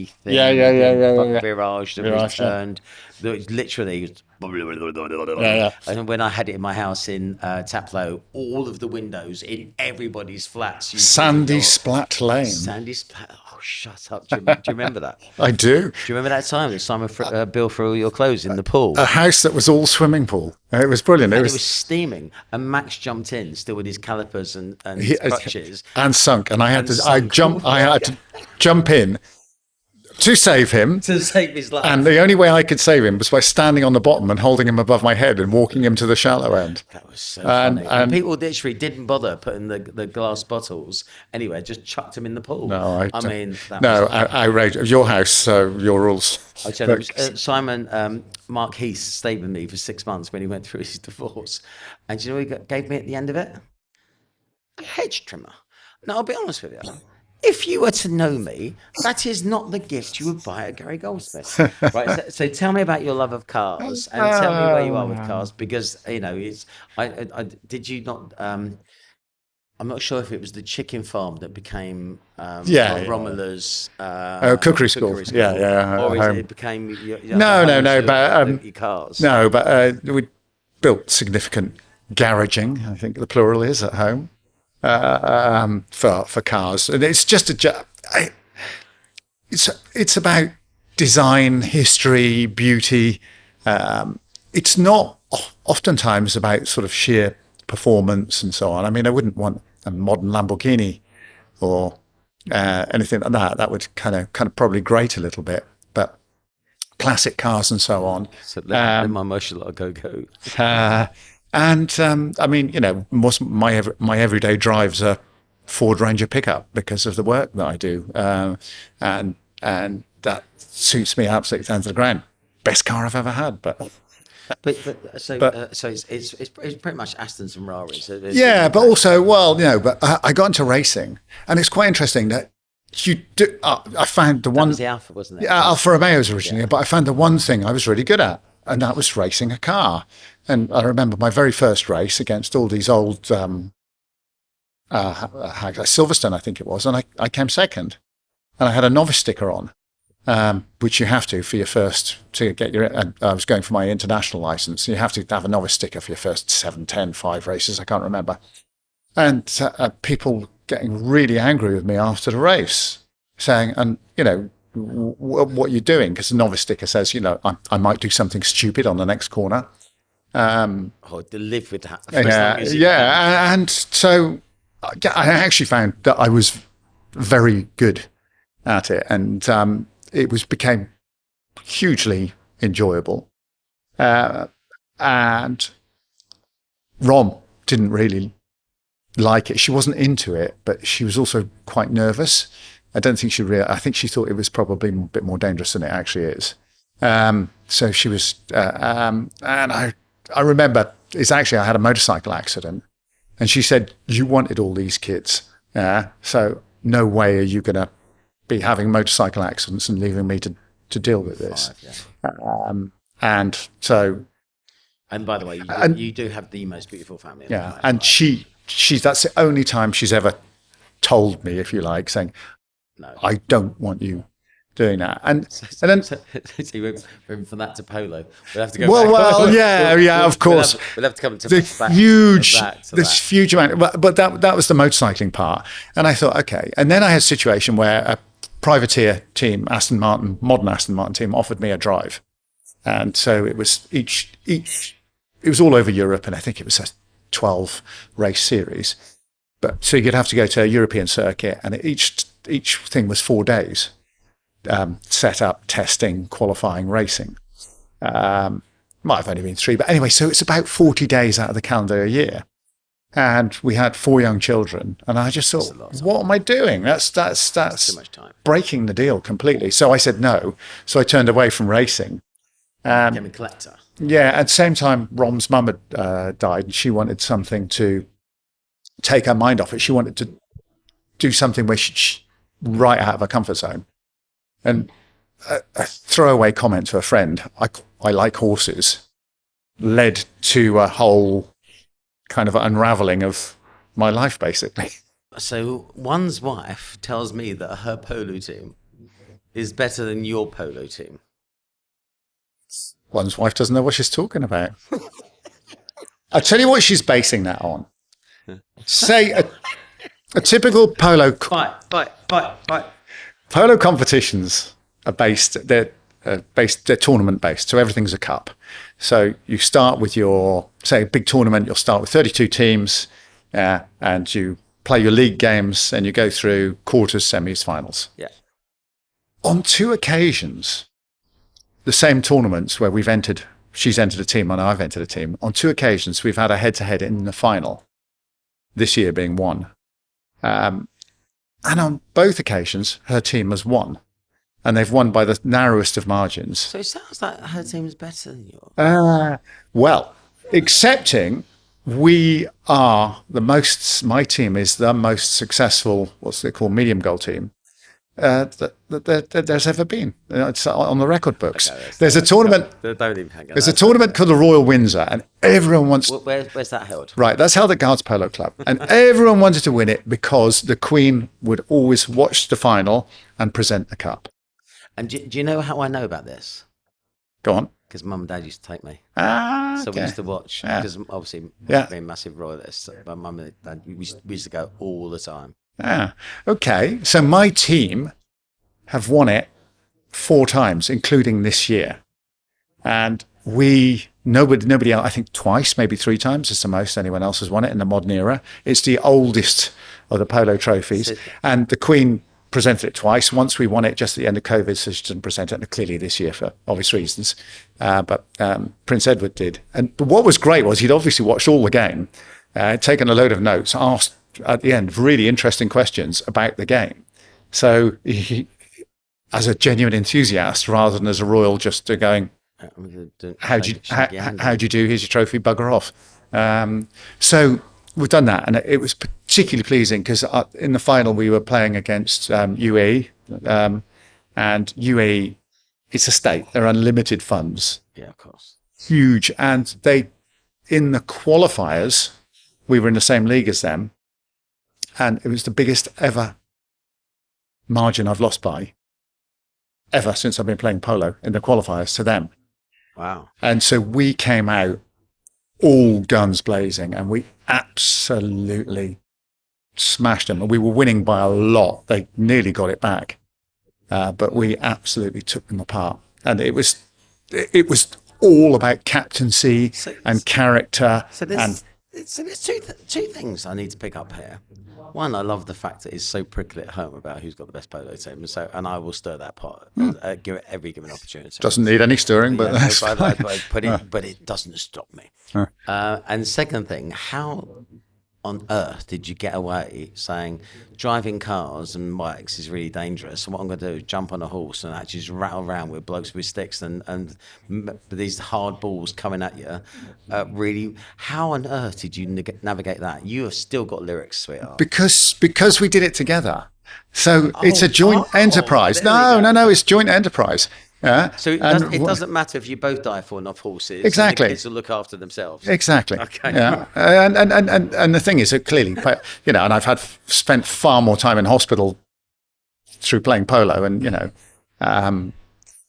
thing. Yeah. Virage that was turned. Literally. And when I had it in my house in Taplow, all of the windows in everybody's flats. Sandy Splat Lane. Sandy Splat. Oh, shut up. Do you remember that? I do. Do you remember that time that Simon Bill for all your clothes in the pool? A house that was all swimming pool. It was brilliant. It was steaming. And Max jumped in, still with his calipers and crutches. And sunk. And I had to jump in to save him. To save his life. And the only way I could save him was by standing on the bottom and holding him above my head and walking him to the shallow end. That was so funny. And people literally didn't bother putting the glass bottles anywhere, just chucked him in the pool. No, outrageous. Your house, your rules. Simon, Mark Heath stayed with me for 6 months when he went through his divorce. And do you know what he gave me at the end of it? A hedge trimmer. Now, I'll be honest with you. If you were to know me, that is not the gift you would buy at Gary Goldsmith. Right. So tell me about your love of cars and tell me where you are with cars, because it's. Did you not? I'm not sure if it was the chicken farm that became Romula's cookery school. Yeah. Or it became your cars. No, but we built significant garaging, I think the plural is, at home. For cars, and it's just it's about design, history, beauty. It's not oftentimes about sort of sheer performance and so on. I mean, I wouldn't want a modern Lamborghini or anything like that. That would kind of probably grate a little bit, but classic cars and so on. So let my emotional go. And I mean, most my everyday drives a Ford Ranger pickup because of the work that I do, and that suits me absolutely down to the ground. Best car I've ever had, but it's pretty much Astons and Ferraris. But also, but I got into racing, and it's quite interesting that you do. I found the one. That was the Alfa, wasn't it? Yeah, Alfa Romeos originally, but I found the one thing I was really good at, and that was racing a car. And I remember my very first race against all these old Silverstone, I think it was, and I came second. And I had a novice sticker on, which you have to for your first, to get your, I was going for my international license. You have to have a novice sticker for your first 7, 10, 5 races, I can't remember. And people getting really angry with me after the race, saying, and, you know, what you're doing, because the novice sticker says, you know, I might do something stupid on the next corner. To live with that. For as long as you can. Yeah. And so I actually found that I was very good at it, and it became hugely enjoyable. And Rom didn't really like it. She wasn't into it, but she was also quite nervous. I don't think I think she thought it was probably a bit more dangerous than it actually is. So she was, and I remember I had a motorcycle accident, and she said, "You wanted all these kids, so no way are you going to be having motorcycle accidents and leaving me to deal with this." And so, and by the way, you do have the most beautiful family. Yeah, and that's the only time she's ever told me, if you like, saying, "No, I don't want you doing that." And then so we went from that to polo. We'll have to go. Well, yeah, of course. We'll have to come to this huge amount. But that was the motorcycling part, and I thought, okay. And then I had a situation where a privateer team, modern Aston Martin team, offered me a drive, and so it was it was all over Europe, and I think it was a 12 race series. But so you'd have to go to a European circuit, and each thing was 4 days. Set up, testing, qualifying, racing. Might have only been 3, but anyway, so it's about 40 days out of the calendar year. And we had 4 young children, and I just thought, what am I doing? That's too much time. Breaking the deal completely. So I said no. So I turned away from racing. Became a collector. Yeah, at the same time, Rom's mum had died, and she wanted something to take her mind off it. She wanted to do something where she'd right out of her comfort zone. And a throwaway comment to a friend, I like horses, led to a whole kind of unraveling of my life, basically. So one's wife tells me that her polo team is better than your polo team. One's wife doesn't know what she's talking about. I'll tell you what she's basing that on. Say a typical polo... Bye. Polo competitions are they're tournament based, so everything's a cup. So you start with say a big tournament, you'll start with 32 teams, and you play your league games, and you go through quarters, semis, finals. Yeah. On 2 occasions, the same tournaments where she's entered a team and I've entered a team, on 2 occasions we've had a head-to-head in the final, this year being 1. And on both occasions, her team has won. And they've won by the narrowest of margins. So it sounds like her team is better than yours. Well, excepting we are my team is the most successful, what's they call medium goal team, that there's ever been. It's on the record books. Okay, there's a tournament. There's a tournament called the Royal Windsor, and everyone wants. Where's that held? Right, that's held at Guards Polo Club, and everyone wanted to win it because the Queen would always watch the final and present the cup. And do you know how I know about this? Go on. Because Mum and Dad used to take me. Okay. So we used to watch, because obviously being massive royalists, but Mum and Dad, we used to go all the time. Okay. So my team have won it 4 times, including this year. And nobody else, I think twice, maybe 3 times is the most anyone else has won it in the modern era. It's the oldest of the polo trophies. And the Queen presented it twice. Once we won it just at the end of COVID, so she didn't present it clearly this year for obvious reasons. But Prince Edward did. But what was great was he'd obviously watched all the game, taken a load of notes, asked at the end really interesting questions about the game. So he, as a genuine enthusiast, rather than as a royal just going, how'd you do? Here's your trophy, bugger off. So we've done that, and it was particularly pleasing because in the final we were playing against UAE, and UAE, it's a state. They're unlimited funds. Yeah, of course. Huge, and they in the qualifiers we were in the same league as them, and it was the biggest ever margin I've lost by ever since I've been playing polo in the qualifiers to them. Wow. And so we came out all guns blazing, and we absolutely smashed them, and we were winning by a lot. They nearly got it back, but we absolutely took them apart. And it was all about captaincy and character. So there's two things I need to pick up here. One, I love the fact that it's so prickly at home about who's got the best polo team, and I will stir that pot, give it every given opportunity. Doesn't need any stirring, but that's but it doesn't stop me. And second thing, how on earth did you get away saying driving cars and bikes is really dangerous, and what I'm going to do is jump on a horse and actually just rattle around with blokes with sticks and these hard balls coming at you? Really, how on earth did you navigate that? You have still got lyrics, sweetheart. Because we did it together. So it's a joint enterprise. No, it's joint enterprise. Yeah. So it doesn't matter if you both die falling off horses. Exactly. And the kids will look after themselves. Exactly. Okay. Yeah. And the thing is that clearly, and I've spent far more time in hospital through playing polo, and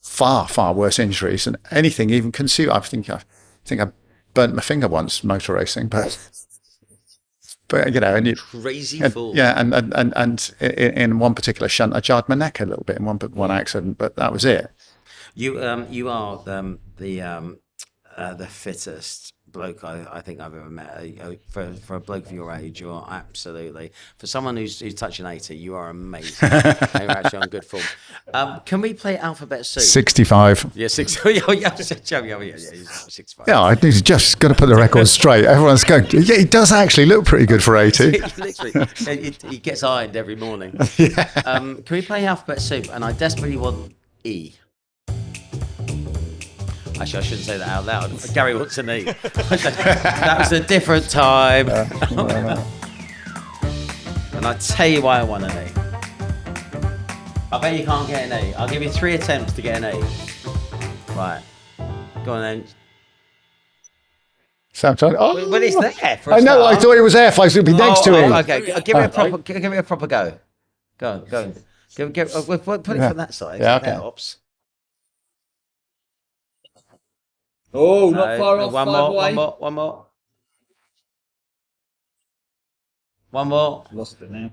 far worse injuries than anything even conceived. I think I burnt my finger once motor racing, but and crazy fool. Yeah, and in one particular shunt, I jarred my neck a little bit in one accident, but that was it. You are the fittest bloke I think I've ever met. For a bloke of your age, you are absolutely, for someone who's touching 80, you are amazing. You're actually on good form. Can we play Alphabet Soup? 65. Yeah, 60. Yeah, 65. Yeah, I think just got to put the record straight. Everyone's going, yeah, he does actually look pretty good for 80. Literally, he gets ironed every morning. Yeah. Can we play Alphabet Soup? And I desperately want E. Actually, I shouldn't say that out loud. Gary wants an E. That was a different time. And I tell you why I want an E. I bet you can't get an E. I'll give you 3 attempts to get an E. Right. Go on then. Sometimes. Well, it's there for a I know. start. I thought it was F. I should be next to him. Okay. Give it a proper go. Go on. Put it from that side. Yeah, okay. That helps. Oh, not far off. One more. Lost it now.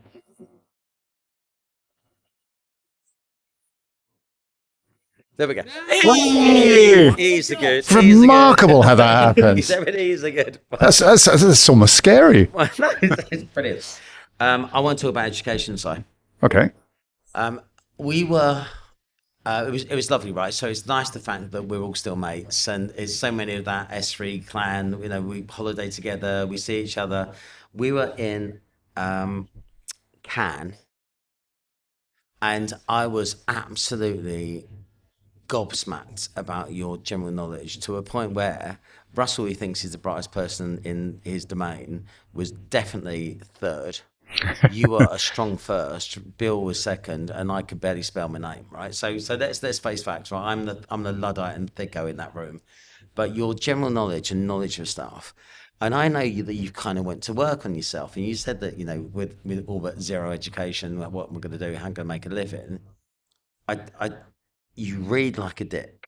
There we go. Ease are good. Remarkable how that happens. Ease are good. That's almost scary. No, it's brilliant. I want to talk about education, Si. Okay. We were. It was lovely, right? So it's nice the fact that we're all still mates, and it's so many of that SThree clan. We holiday together, we see each other. We were in Cannes, and I was absolutely gobsmacked about your general knowledge, to a point where Russell, who thinks he's the brightest person in his domain, was definitely third. You were a strong first, Bill was second, and I could barely spell my name, right? So let's face facts, right? I'm the Luddite and thicko in that room. But your general knowledge and knowledge of stuff, and I know that you kind of went to work on yourself, and you said that, with all but zero education, like what we're going to do, how I'm going to make a living. You read like a dick.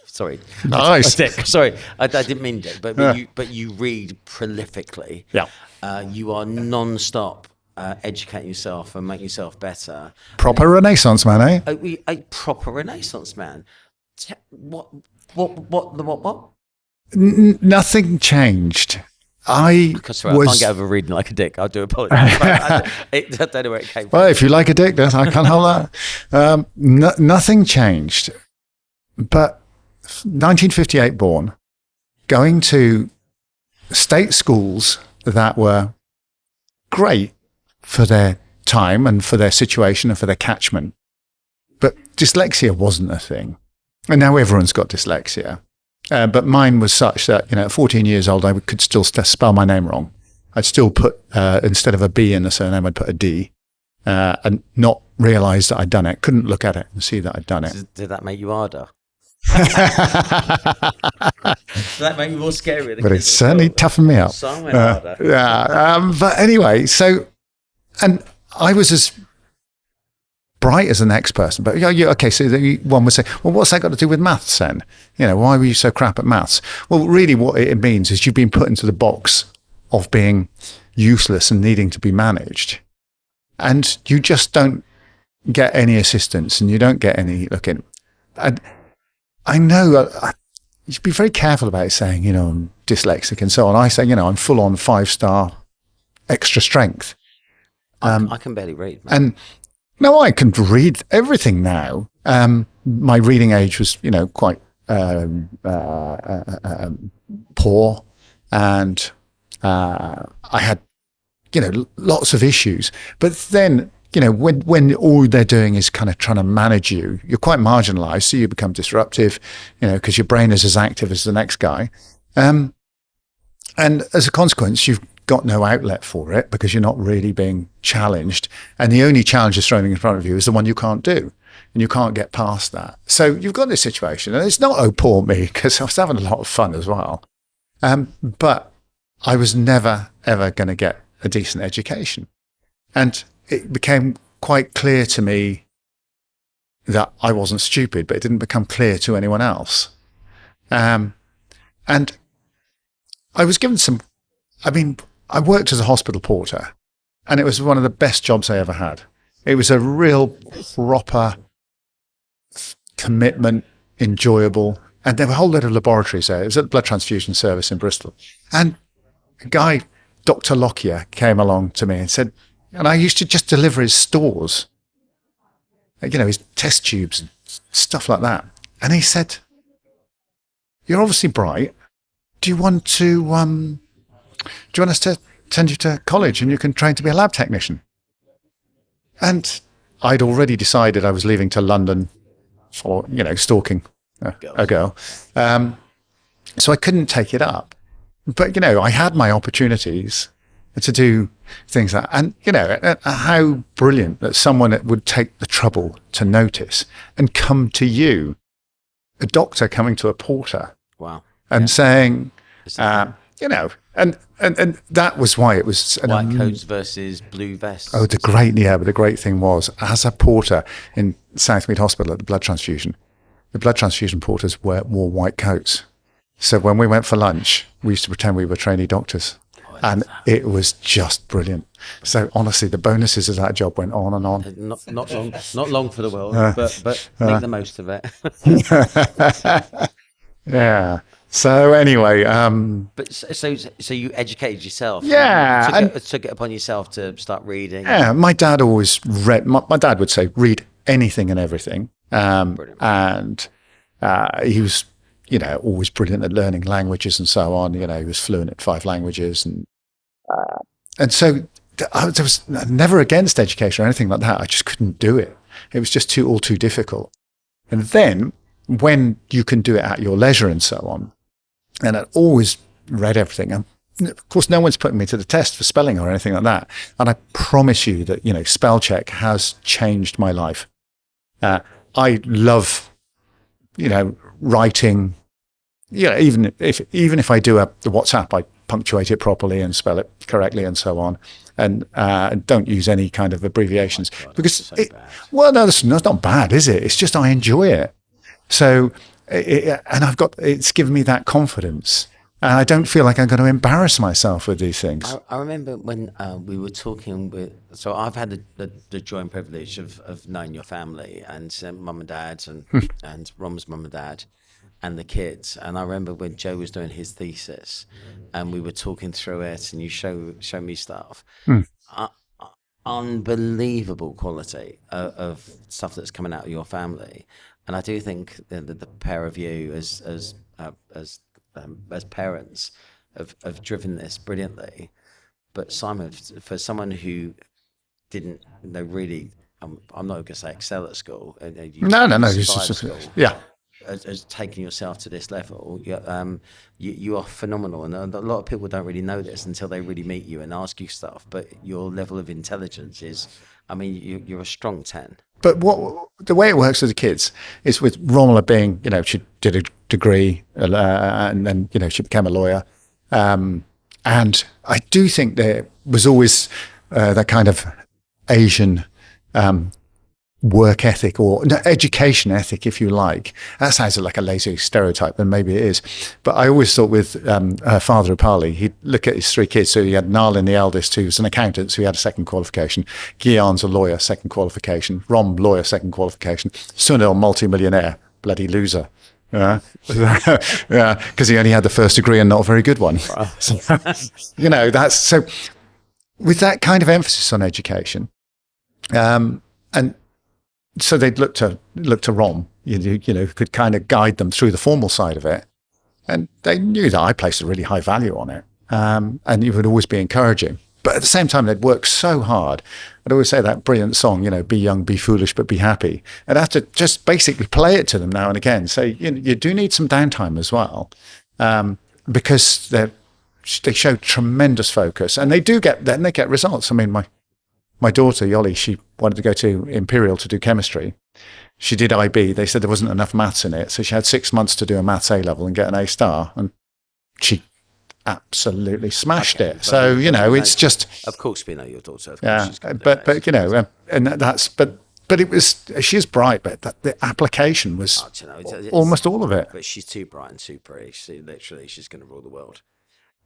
Sorry. Nice. A dick. Sorry, I didn't mean dick, but you read prolifically. Yeah. You are non-stop educating yourself and making yourself better. Proper Renaissance man, eh? A proper Renaissance man. What? Nothing changed. I can't get over reading like a dick. I do apologize. I don't know where it came from. Well, if you like a dick, then I can't hold that. Nothing changed. But 1958 born, going to state schools that were great for their time and for their situation and for their catchment. But dyslexia wasn't a thing. And now everyone's got dyslexia. But mine was such that, at 14 years old, I could still spell my name wrong. I'd still put, instead of a B in the surname, I'd put a D, and not realize that I'd done it. Couldn't look at it and see that I'd done it. Did that make you harder? Did that make you more scary? But it certainly toughened me up. Simon Arber. But anyway, and I was as bright as the next person, but okay, so one would say, well, what's that got to do with maths then? Why were you so crap at maths? Well, really what it means is you've been put into the box of being useless and needing to be managed. and you just don't get any assistance and you don't get any looking. And I know you should be very careful about saying, I'm dyslexic and so on. I say, I'm full on 5-star extra strength. I can barely read. Man. And no, I can read everything now. My reading age was, quite poor, and I had, lots of issues. But then, when all they're doing is kind of trying to manage you, you're quite marginalized, so you become disruptive, because your brain is as active as the next guy. And as a consequence, you've got no outlet for it because you're not really being challenged. And the only challenge that's thrown in front of you is the one you can't do. And you can't get past that. So you've got this situation, and it's not, oh, poor me, because I was having a lot of fun as well. But I was never, ever going to get a decent education. And it became quite clear to me that I wasn't stupid, but it didn't become clear to anyone else. And I was given I worked as a hospital porter, and it was one of the best jobs I ever had. It was a real proper commitment, enjoyable, and there were a whole lot of laboratories there. It was at the blood transfusion service in Bristol. And a guy, Dr. Lockyer, came along to me and said, and I used to just deliver his stores, his test tubes and stuff like that. And he said, "You're obviously bright. Do you want us to send you to college and you can train to be a lab technician?" And I'd already decided I was leaving to London for, stalking a girl. So I couldn't take it up. But, I had my opportunities to do things like, and, how brilliant that someone would take the trouble to notice and come to you, a doctor coming to a porter. Wow. And saying, and that was why it was white coats versus blue vests. Oh, but the great thing was, as a porter in Southmead Hospital at the blood transfusion porters wore white coats. So when we went for lunch, we used to pretend we were trainee doctors. And it was just brilliant. So honestly, the bonuses of that job went on and on. Not long for the world, but make the most of it. Yeah. So anyway, but so you educated yourself. Yeah, you took it upon yourself to start reading. Yeah, my dad always read. My dad would say, read anything and everything. And he was, always brilliant at learning languages and so on. He was fluent at 5 languages, and so I was never against education or anything like that. I just couldn't do it. It was just too difficult. And then when you can do it at your leisure and so on, and I always read everything. And of course, no one's putting me to the test for spelling or anything like that. And I promise you that, spell check has changed my life. I love, writing, even if I do the WhatsApp, I punctuate it properly and spell it correctly and so on. And don't use any kind of abbreviations because it's not bad, is it? It's just, I enjoy it. So, and it's given me that confidence. And I don't feel like I'm going to embarrass myself with these things. I remember when we were talking so I've had the joy and privilege of knowing your family and mum and dad and Rom's mum and dad and the kids. And I remember when Joe was doing his thesis and we were talking through it and you show me stuff. Unbelievable quality of stuff that's coming out of your family. And I do think that the pair of you as parents have driven this brilliantly. But Simon, for someone who didn't really, I'm not going to say excel at school. No. School, yeah. As taking yourself to this level, you are phenomenal. And a lot of people don't really know this until they really meet you and ask you stuff. But your level of intelligence is, you're a strong 10. But the way it works with the kids is with Romola being, she did a degree and then, she became a lawyer. And I do think there was always that kind of Asian work ethic or no, education ethic, if you like. That sounds like a lazy stereotype, and maybe it is. But I always thought with her father, Upali, he'd look at his 3 kids. So he had Narlin, the eldest, who was an accountant, so he had a second qualification. Guillan's a lawyer, second qualification. Rom, lawyer, second qualification. Sunil, multi-millionaire, bloody loser. Yeah, because he only had the first degree and not a very good one. So, that's so. With that kind of emphasis on education, and so they'd look to Rom, could kind of guide them through the formal side of it, and they knew that I placed a really high value on it, and it would always be encouraging. But at the same time, they'd work so hard. I'd always say that brilliant song, be young, be foolish, but be happy. I'd have to just basically play it to them now and again. Say, you do need some downtime as well, because they show tremendous focus, and they get results. I mean, my daughter Yoli, she wanted to go to Imperial to do chemistry. She did IB. They said there wasn't enough maths in it, so she had 6 months to do a maths A level and get an A star, and she absolutely smashed it. So it's just, of course we know your daughter. Of yeah, course she's but it was, she's bright, but the application was almost all of it. But she's too bright and too pretty. She's going to rule the world.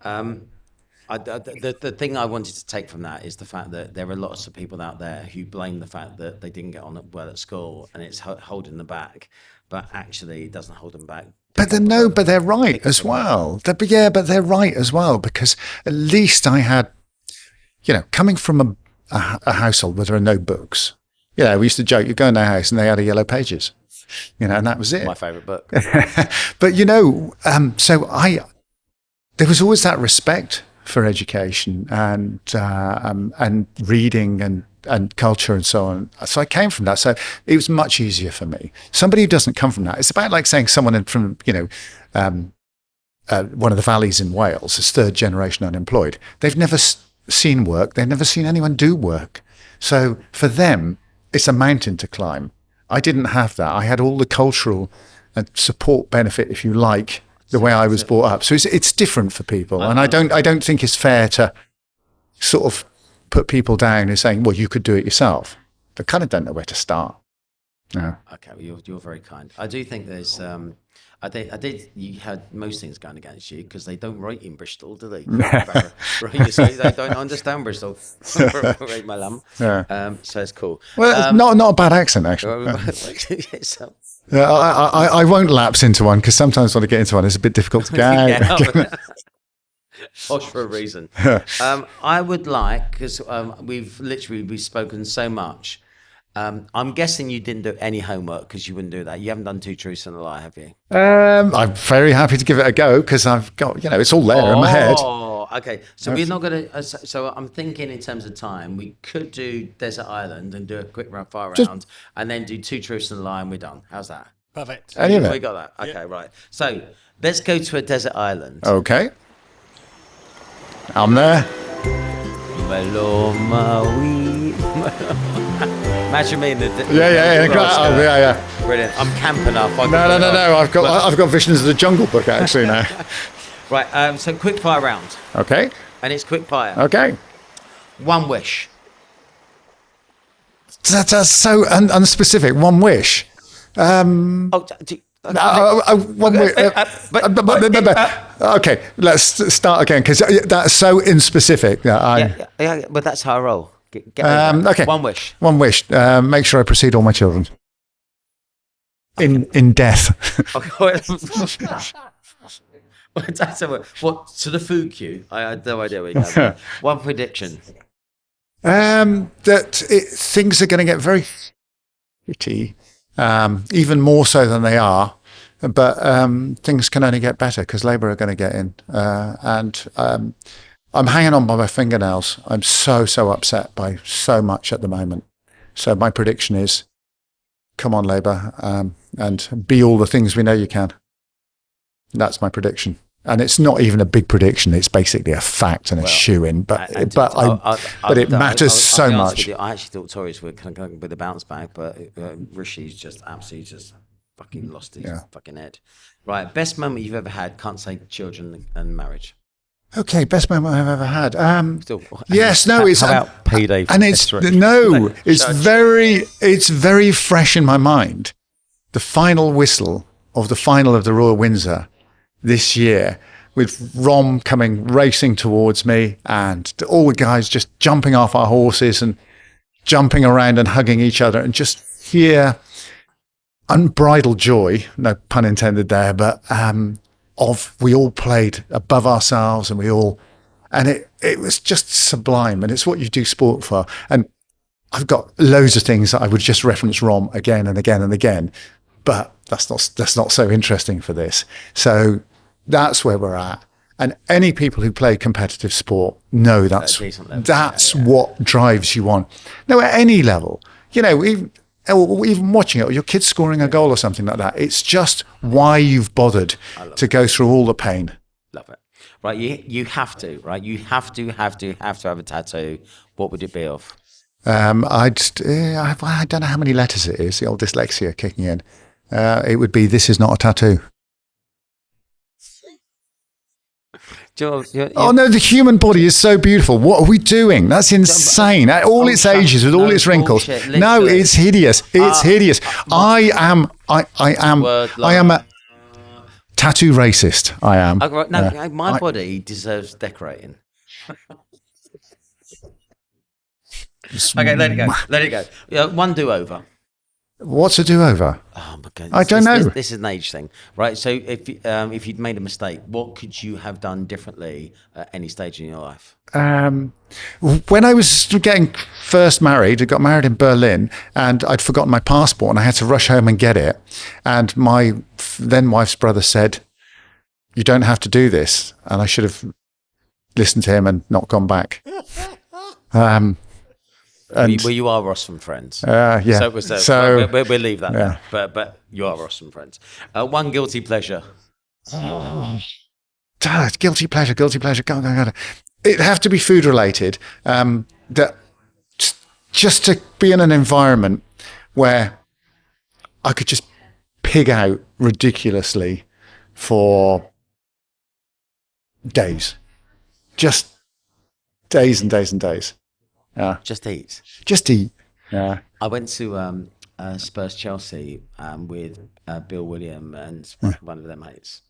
The thing I wanted to take from that is the fact that there are lots of people out there who blame the fact that they didn't get on well at school and it's holding them back, but actually it doesn't hold them back. But they're right as well. But they're right as well, because at least I had, coming from a household where there are no books. We used to joke, you go in their house and they had a Yellow Pages, and that was it. My favourite book. But so there was always that respect for education and reading and culture and so on. So I came from that. So it was much easier for me. Somebody who doesn't come from that, it's about like saying someone from, one of the valleys in Wales is 3rd generation unemployed. They've never seen work. They've never seen anyone do work. So for them, it's a mountain to climb. I didn't have that. I had all the cultural and support benefit, if you like, the way I was brought up. So it's different for people. And I don't think it's fair to sort of put people down as saying, well, you could do it yourself. They kind of don't know where to start. No. Okay, well, you're very kind. I do think there's, you had most things going against you because they don't write in Bristol, do they? Right, so they don't understand Bristol. Right, my lamb. Yeah. So it's cool. Well, not a bad accent, actually. I won't lapse into one, because sometimes when I get into one, it's a bit difficult to get out. Posh for a reason. I would like, because we've spoken so much. I'm guessing you didn't do any homework, because you wouldn't do that. You haven't done 2 truths and a lie, have you? I'm very happy to give it a go, because I've got, it's all there in my head. Oh, okay. So we're not going to. So I'm thinking in terms of time, we could do Desert Island and do a quick fire round, and then do 2 truths and a lie, and we're done. How's that? Perfect. We got that. Okay, right. So let's go to a desert island. Okay. I'm there. Imagine me in the yeah. Brilliant. I'm camping up. No. I've got visions of the Jungle Book actually now. Right. So quick fire round. Okay. And it's quick fire. Okay. 1 wish. That's so unspecific. 1 wish. One wish. Okay, let's start again, because that's so inspecific. Yeah, but that's how I roll. Okay. 1 wish. 1 wish. Make sure I precede all my children. In death. What, to the food queue? I had no idea where you're going. 1 prediction. That things are going to get very shitty, even more so than they are. But things can only get better, because Labour are going to get in. And I'm hanging on by my fingernails. I'm so upset by so much at the moment. So my prediction is, come on, Labour, and be all the things we know you can. That's my prediction. And it's not even a big prediction. It's basically a fact and a shoe-in. But it matters so much. I actually thought Tories were kind of going with a bounce back, but Rishi's just absolutely just fucking lost his fucking head. Right, best moment you've ever had? Can't say children and marriage. Okay, best moment I've ever had. Still, Yes, no, it's how about payday for and it's S3? no, it's Judge. very fresh in my mind. The final whistle of the final of the Royal Windsor this year, with Rom coming racing towards me, and all the guys just jumping off our horses and jumping around and hugging each other, and just hear unbridled joy, no pun intended there, but we all played above ourselves, and it was just sublime, and it's what you do sport for. And I've got loads of things that I would just reference Rom again and again and again, but that's not so interesting for this. So that's where we're at. And any people who play competitive sport know that's what drives you on. No, at any level, even watching it, or your kid scoring a goal or something like that. It's just why you've bothered to go through all the pain. Love it. Right, you have to, right? You have to have a tattoo. What would it be of? I don't know how many letters it is, the old dyslexia kicking in. It would be, "This is not a tattoo." Oh no, the human body is so beautiful. What are we doing? That's insane. At all its ages, with all its wrinkles. Bullshit, no, it's hideous. It's hideous. I am a tattoo racist. I am. My body deserves decorating. Okay, let it go. One do-over. What's a do-over? Oh my God! I don't know. This is an age thing, right? So if you'd made a mistake, what could you have done differently at any stage in your life? When I was getting first married, I got married in Berlin, and I'd forgotten my passport, and I had to rush home and get it. And my then wife's brother said, "You don't have to do this," and I should have listened to him and not gone back. Well, you are Ross from Friends. Yeah. So we'll leave that. Yeah. There. But you are Ross from Friends. One guilty pleasure. Guilty pleasure. God. It'd have to be food related. That just to be in an environment where I could just pig out ridiculously for days. Just days and days and days. Yeah. Just eat. Yeah. I went to Spurs Chelsea with Bill William and one of their mates.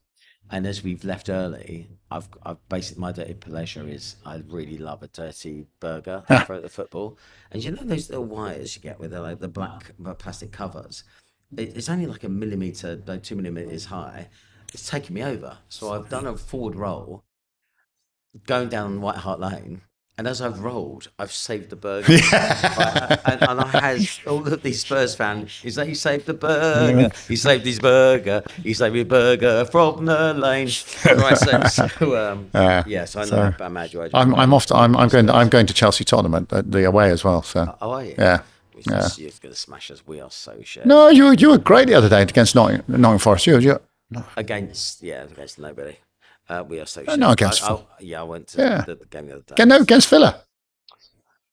And as we've left early, I've basically, my dirty pleasure is I really love a dirty burger for the football. And you know those little wires you get with the black plastic covers? It's only like 1 millimeter, like 2 millimeters high. It's taken me over. So I've done a forward roll going down White Hart Lane. And as I've rolled, I've saved the burger. Right? And I had all of these Spurs fans. He's like, "You saved the burger. He saved his burger. He saved his burger from the lane." Right, so I'm mad you. I'm going to Chelsea Tottenham at the away as well. So. Oh, are you? Yeah. You're going to smash us. We are so shit. No, you were great the other day against Nottingham Forest. You. Against nobody. We are so shit. No, against I went to the game the other day. No, against Villa.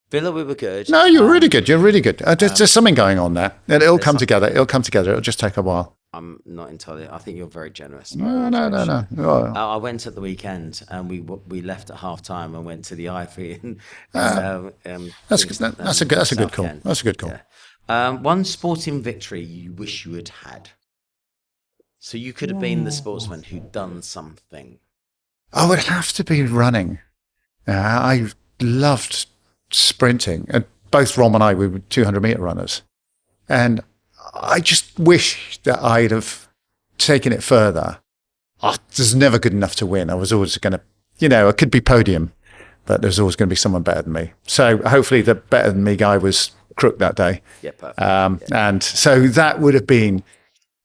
Villa, we were good. No, you're really good. There's something going on there. It'll come together. It'll just take a while. I'm not entirely. I think you're very generous. No. I went at the weekend, and we left at half time and went to the Ivy. And, that's a good call. That's a good call. Yeah. One sporting victory you wish you had had. So you could have been the sportsman who'd done something. I would have to be running. I loved sprinting, and both Rom and I, we were 200-meter runners. And I just wish that I'd have taken it further. I was never good enough to win. I was always going to, I could be podium, but there's always going to be someone better than me. So hopefully the better than me guy was Crook that day. Yeah, perfect. And so that would have been...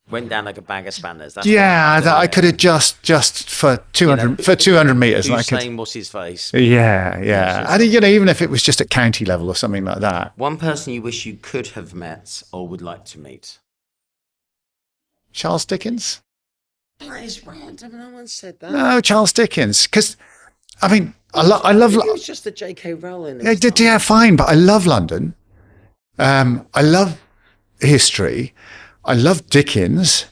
Went down like a bag of spanners. I could have just for 200 meters. Usain, what's his face? Yeah. And even if it was just at county level or something like that. One person you wish you could have met or would like to meet. Charles Dickens. That is random. No one said that. No, Charles Dickens. Because I love. It was just the J.K. Rowling. Yeah, fine. But I love London. I love history. I love Dickens,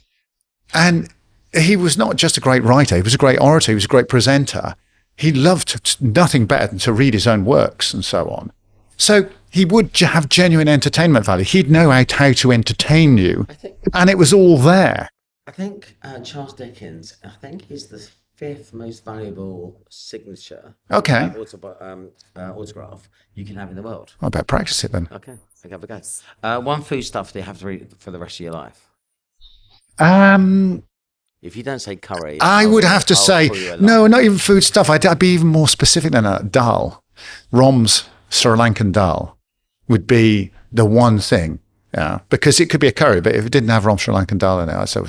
and he was not just a great writer, he was a great orator, he was a great presenter. he loved nothing better than to read his own works and so on. So he would have genuine entertainment value. He'd know how to entertain you, and it was all there. I think Charles Dickens, I think he's the 5th most valuable signature autograph you can have in the world. I better practice it then. Okay, I'll have a go. One food stuff that you have to read for the rest of your life. If you don't say curry, I would have to say, no, not even food stuff. I'd be even more specific than that. Dal. Rom's Sri Lankan dal would be the one thing. Yeah, because it could be a curry, but if it didn't have Rom Sri Lankan dal in it, so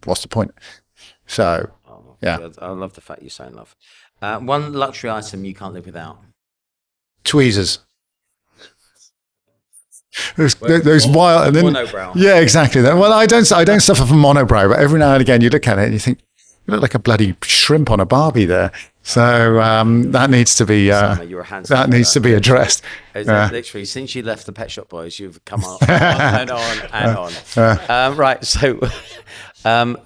what's the point? So, yeah. I love the fact you're so in love. One luxury item you can't live without. Tweezers. Those wild, and then, monobrow. Yeah, exactly. Well, I don't suffer from monobrow, but every now and again you look at it and you think, you look like a bloody shrimp on a Barbie there. So that needs to be that needs to be addressed. Literally, since you left the Pet Shop Boys, you've come on and on and on. Right, so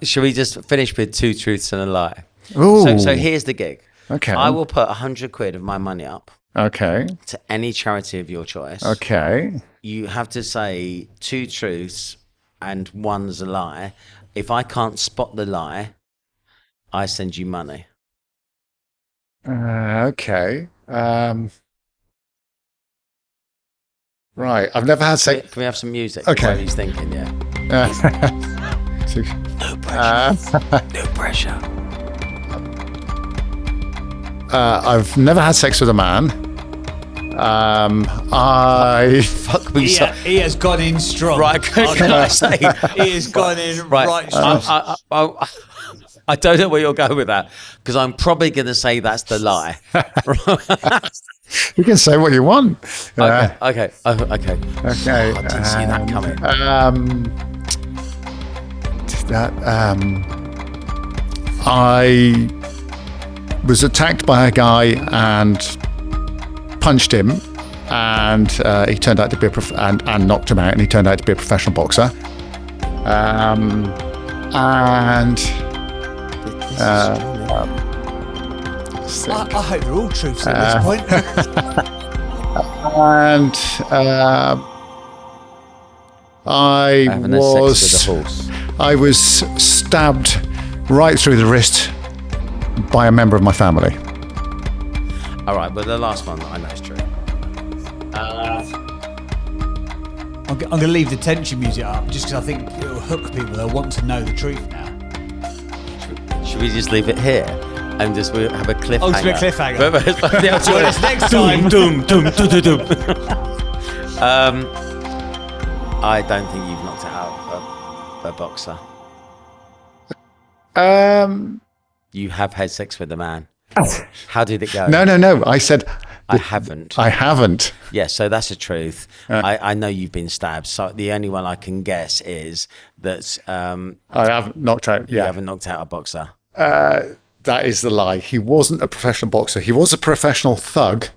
should we just finish with 2 truths and a lie? Ooh. So here's the gig. Okay. I will put 100 quid of my money up. Okay. To any charity of your choice. Okay. You have to say 2 truths and 1's a lie. If I can't spot the lie, I send you money. Okay. Right. I've never had sex. Can we have some music? Okay. While he's thinking, yeah. No pressure. No pressure. I've never had sex with a man. Fuck me. He has gone in strong. Right, can I say? He has gone in right strong. I don't know where you're going with that, because I'm probably going to say that's the lie. You can say what you want. Okay. Okay. I didn't see that coming. I was attacked by a guy and punched him, and he turned out to be and knocked him out, and he turned out to be a professional boxer. And I hope they're all truths at this point. And I was stabbed right through the wrist by a member of my family. All right, but the last one I know is true. I'm going to leave the tension music up just because I think it'll hook people. They'll want to know the truth now. Should we just leave it here and just have a cliffhanger? Oh, it's a cliffhanger. Join us next time. I don't think you've knocked out a boxer. You have had sex with a man. How did it go? No. I said I haven't. I haven't. Yeah, so that's the truth. I know you've been stabbed. So the only one I can guess is that I haven't knocked out. You Yeah, haven't knocked out a boxer. that is the lie. He wasn't a professional boxer. He was a professional thug.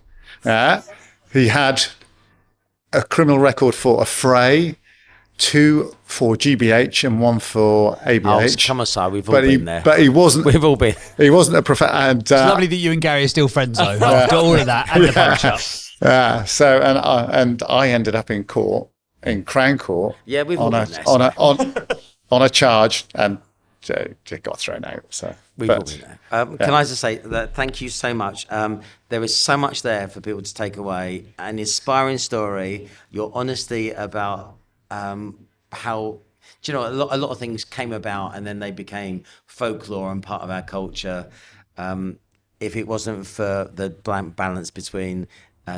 He had a criminal record for affray, 2 for GBH and 1 for ABH. Come aside, we've all been there. But he wasn't. We've all been. He wasn't a professional. It's lovely that you and Gary are still friends, though. After all of that and the punch up. So I ended up in court, in Crown Court. Yeah, we've all been there. On a charge, and it got thrown out. So we've all been there. Can I just say that thank you so much. There is so much there for people to take away. An inspiring story. Your honesty about how, do you know, a lot of things came about and then they became folklore and part of our culture. If it wasn't for the blank balance between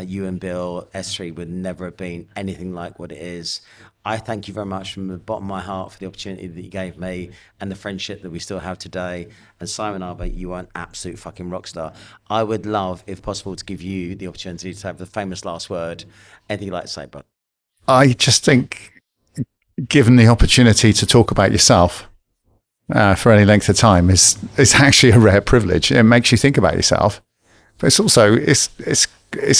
you and Bill, SThree would never have been anything like what it is. I thank you very much from the bottom of my heart for the opportunity that you gave me and the friendship that we still have today. And Simon Arber, you are an absolute fucking rock star. I would love, if possible, to give you the opportunity to have the famous last word. Anything you'd like to say, bud? I just think, given the opportunity to talk about yourself for any length of time is actually a rare privilege. It makes you think about yourself, but it's also it's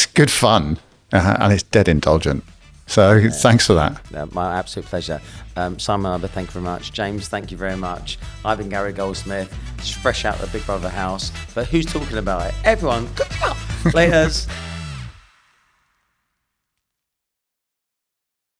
good fun and it's dead indulgent. So thanks for that. My absolute pleasure. Simon Arber, thank you very much. James, thank you very much. I've been Gary Goldsmith, fresh out of the Big Brother house. But who's talking about it? Everyone. Laters.